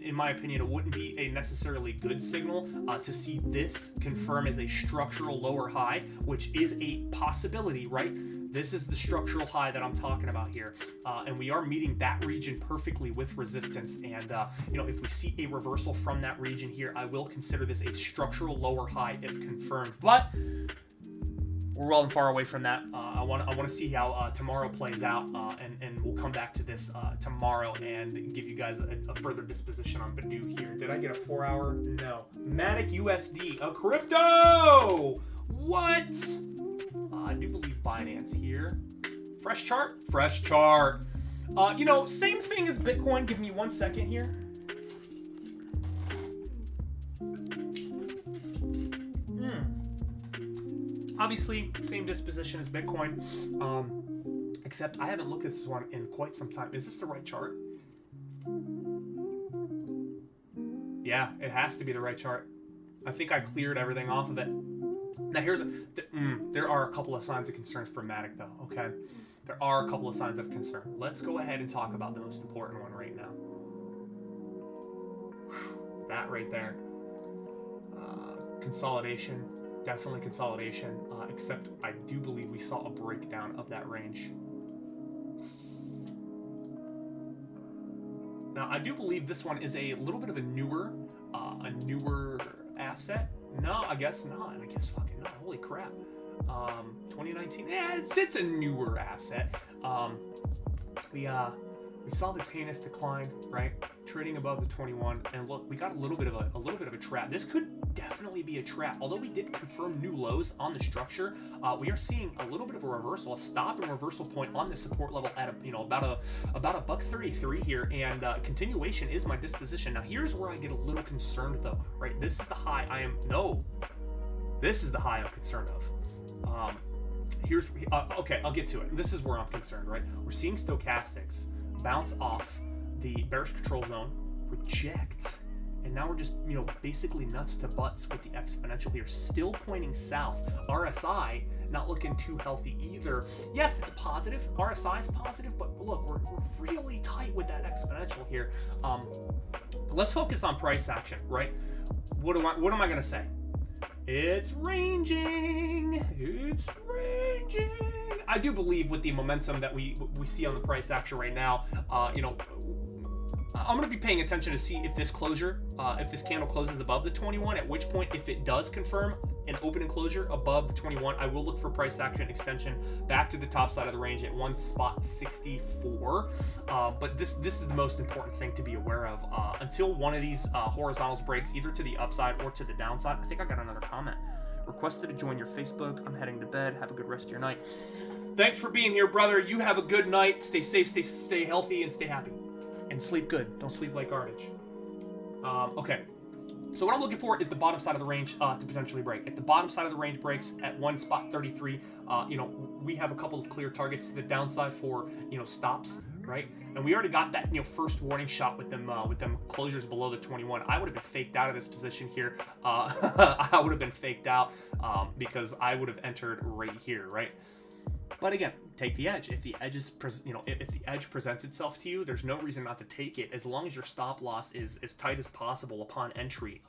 In my opinion, it wouldn't be a necessarily good signal to see this confirm as a structural lower high, which is a possibility, right? This is the structural high that I'm talking about here, and we are meeting that region perfectly with resistance. And you know, if we see a reversal from that region here, I will consider this a structural lower high if confirmed. But we're well and far away from that. I want to see how tomorrow plays out, and we'll come back to this tomorrow and give you guys a further disposition on Baidu here. Did I get a 4-hour? No. Matic USD, a crypto. What? I do believe Binance here. Fresh chart? Fresh chart. You know, same thing as Bitcoin. Give me 1 second here. Obviously, same disposition as Bitcoin, except I haven't looked at this one in quite some time. Is this the right chart? Yeah, it has to be the right chart. I think I cleared everything off of it. Now there are a couple of signs of concern for Matic though, okay? There are a couple of signs of concern. Let's go ahead and talk about the most important one right now. That right there. Consolidation. Definitely consolidation, except I do believe we saw a breakdown of that range. Now, I do believe this one is a little bit of a newer asset. No, I guess not. I guess fucking not. Holy crap. 2019. Yeah, it's a newer asset. We saw this heinous decline, right? Trading above the 21, and look, we got a little bit of a trap. This could definitely be a trap. Although we did confirm new lows on the structure, we are seeing a little bit of a reversal, a stop and reversal point on the support level at about a $1.33 here, and continuation is my disposition. Now here's where I get a little concerned though, right? This is the high this is the high I'm concerned of. Okay, I'll get to it. This is where I'm concerned, right? We're seeing stochastics bounce off the bearish control zone, reject, and now we're just, basically nuts to butts with the exponential here, still pointing south. RSI not looking too healthy either. Yes, it's positive. RSI is positive, but look, we're really tight with that exponential here. But let's focus on price action, right? What am I gonna say? It's ranging. It's ranging. I do believe with the momentum that we see on the price action right now, I'm going to be paying attention to see if this candle closes above the 21, at which point, if it does confirm an open and closure above the 21, I will look for price action extension back to the top side of the range at 1.64. But this is the most important thing to be aware of. Until one of these horizontals breaks either to the upside or to the downside. I think I got another comment. Requested to join your Facebook. I'm heading to bed. Have a good rest of your night. Thanks for being here, brother. You have a good night. Stay safe, stay healthy, and stay happy. And sleep good. Don't sleep like garbage. Okay. So what I'm looking for is the bottom side of the range to potentially break. If the bottom side of the range breaks at 1.33, we have a couple of clear targets to the downside for, stops, right? And we already got that, first warning shot with them closures below the 21. I would have been faked out of this position here. I would have been faked out because I would have entered right here, right? But again, take the edge. If the edge is, if the edge presents itself to you, there's no reason not to take it. As long as your stop loss is as tight as possible upon entry.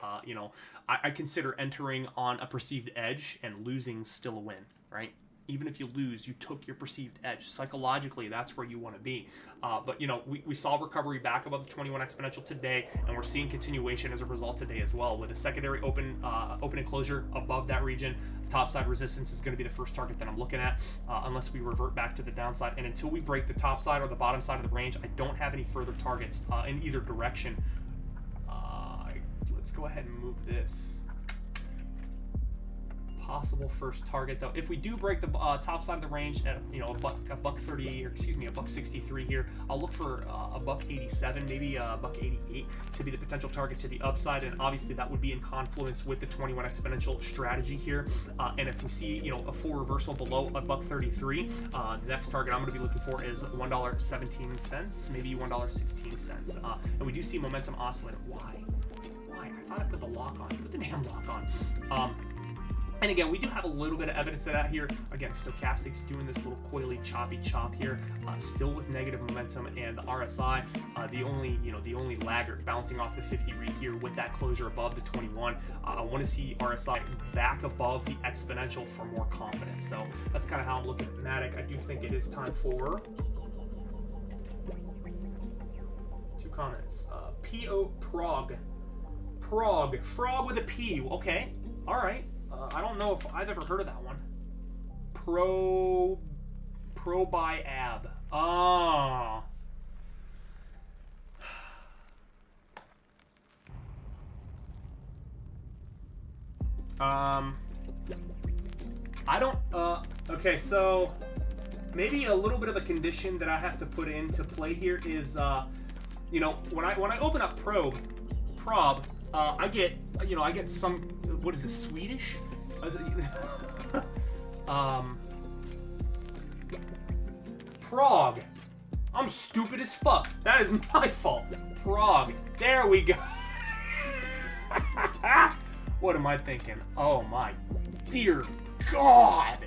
I consider entering on a perceived edge and losing still a win, right? Even if you lose, you took your perceived edge. Psychologically, that's where you want to be. But we saw recovery back above the 21 exponential today, and we're seeing continuation as a result today as well, with a secondary open and closure above that region. Top side resistance is going to be the first target that I'm looking at, unless we revert back to the downside. And until we break the top side or the bottom side of the range, I don't have any further targets in either direction. Let's go ahead and move this. Possible first target though, if we do break the top side of the range at a buck 30, or excuse me, a buck 63 here, I'll look for a buck 87, maybe a buck 88 to be the potential target to the upside, and obviously that would be in confluence with the 21 exponential strategy here. And if we see a full reversal below a buck 33, the next target I'm going to be looking for is $1.17, maybe $1.16. And we do see momentum oscillator. Why? I thought I put the lock on. Put the damn lock on. And again, we do have a little bit of evidence of that here. Again, stochastics doing this little coily, choppy chop here, still with negative momentum, and the RSI, the only laggard, bouncing off the 50 read here with that closure above the 21. I want to see RSI back above the exponential for more confidence. So that's kind of how I'm looking at Matic. I do think it is time for 2 comments. P.O. Frog with a P. Okay, all right. I don't know if I've ever heard of that one. By ab. Ah. I don't. Okay, so maybe a little bit of a condition that I have to put into play here is, when I open up prob, I get some, what is this, Swedish? Prague. I'm stupid as fuck. That is my fault. Prague. There we go. What am I thinking? Oh my dear God.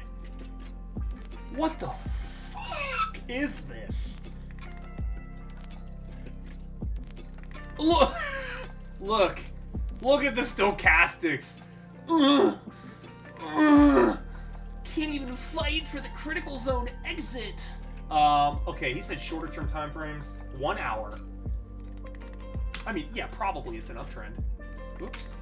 What the fuck is this? Look at the stochastics. Ugh. Can't even fight for the critical zone exit. Okay, he said shorter term time frames, 1 hour. I mean, yeah, probably it's an uptrend. Oops.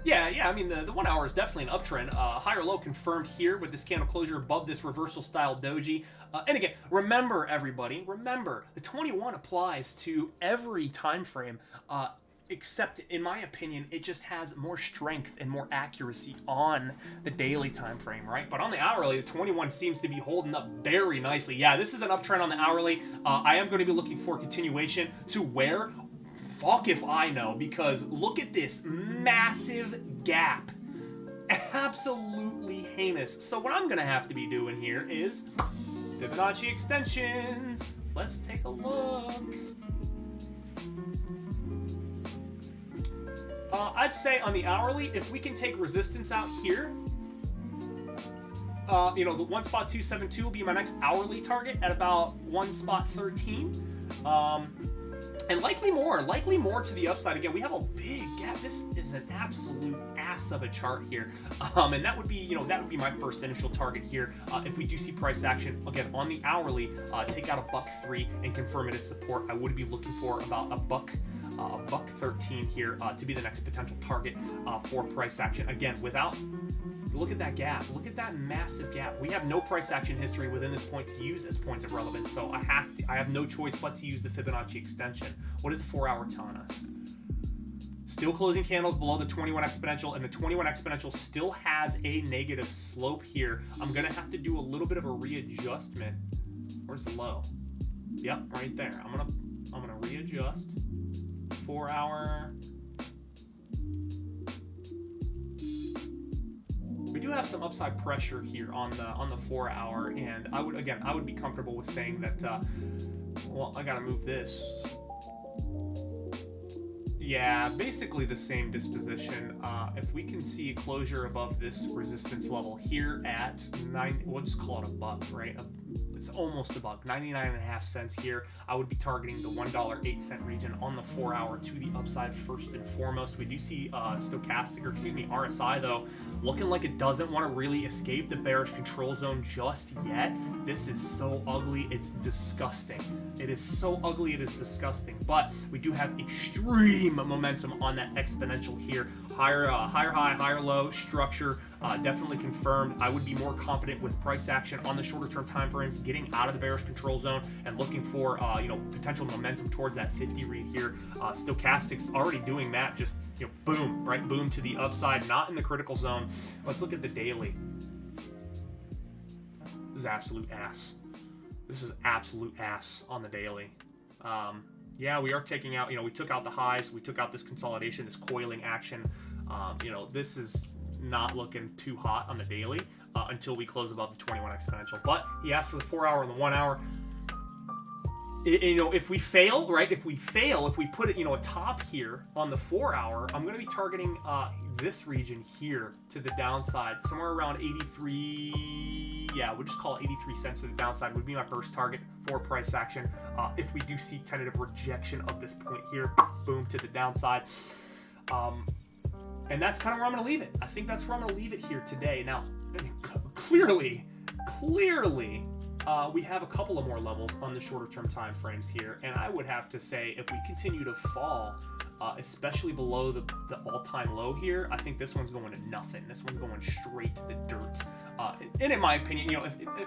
Yeah, I mean, the 1 hour is definitely an uptrend. Higher low confirmed here with this candle closure above this reversal style doji. And again, remember, everybody, remember, the 21 applies to every time frame, except, in my opinion, it just has more strength and more accuracy on the daily time frame, right? But on the hourly, the 21 seems to be holding up very nicely. Yeah, this is an uptrend on the hourly. I am going to be looking for continuation to where... Fuck if I know, because look at this massive gap. Absolutely heinous. So what I'm going to have to be doing here is Fibonacci extensions. Let's take a look. I'd say on the hourly, if we can take resistance out here, you know, the 1 spot 272 will be my next hourly target at about 1 spot 13. And likely more to the upside. Again, we have a big gap. This is an absolute ass of a chart here. And that would be, you know, that would be my first initial target here. If we do see price action, again, on the hourly, take out a $1.03 and confirm it as support. I would be looking for about a $1.13 here to be the next potential target for price action. Again, without... Look at that gap. Look at that massive gap. We have no price action history within this point to use as points of relevance, so I have no choice but to use the Fibonacci extension. What is the 4 hour telling us? Still closing candles below the 21 exponential, and the 21 exponential still has a negative slope here. I'm gonna have to do a little bit of a readjustment. Where's the low? Yep, right there. I'm gonna readjust. 4 hour. We do have some upside pressure here on the 4 hour, and I would be comfortable with saying that. Well, I gotta move this. Yeah, basically the same disposition. If we can see a closure above this resistance level here at 9, we'll just call it a buck, right? It's almost a buck, 99.5 cents here. I would be targeting the $1.08 region on the 4 hour to the upside first and foremost. We do see RSI though, looking like it doesn't want to really escape the bearish control zone just yet. This is so ugly, it's disgusting. It is so ugly, it is disgusting. But we do have extreme momentum on that exponential here. Higher high, higher low structure, definitely confirmed. I would be more confident with price action on the shorter term time frames, getting out of the bearish control zone and looking for potential momentum towards that 50 read here. Stochastics already doing that, just boom, right, boom to the upside, not in the critical zone. Let's look at the daily. This is absolute ass. This is absolute ass on the daily. Yeah, we are taking out, we took out the highs, we took out this consolidation, this coiling action. This is not looking too hot on the daily until we close above the 21 exponential. But he asked for the 4 hour and the 1 hour. If we fail, right? If we put it, a top here on the 4 hour, I'm going to be targeting this region here to the downside, somewhere around 83. Yeah, we'll just call it 83 cents to the downside would be my first target for price action. If we do see tentative rejection of this point here, boom to the downside. And that's kind of where I'm going to leave it. I think that's where I'm going to leave it here today. Now, clearly, we have a couple of more levels on the shorter term time frames here, and I would have to say if we continue to fall, especially below the all-time low here, I think this one's going to nothing. This one's going straight to the dirt. And in my opinion,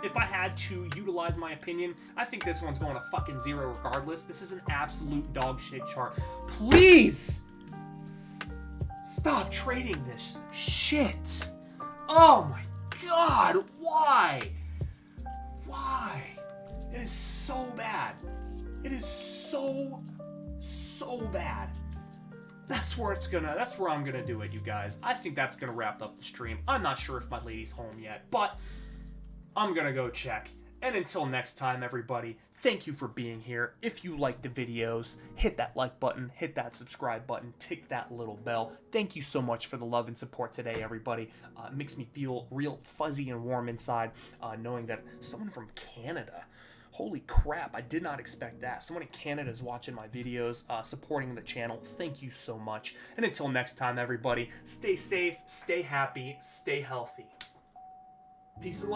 if I had to utilize my opinion, I think this one's going to fucking zero regardless. This is an absolute dog shit chart. Please stop trading this shit. Oh my god, why? Why? It is so bad. It is so bad. That's where I'm gonna do it, you guys. I think that's gonna wrap up the stream. I'm not sure if my lady's home yet, but I'm gonna go check. And until next time, everybody, thank you for being here. If you like the videos, hit that like button, hit that subscribe button, tick that little bell. Thank you so much for the love and support today, everybody. It makes me feel real fuzzy and warm inside, knowing that someone from Canada, Holy crap, I did not expect that. Someone in Canada is watching my videos, supporting the channel. Thank you so much. And until next time, everybody, stay safe, stay happy, stay healthy. Peace and love.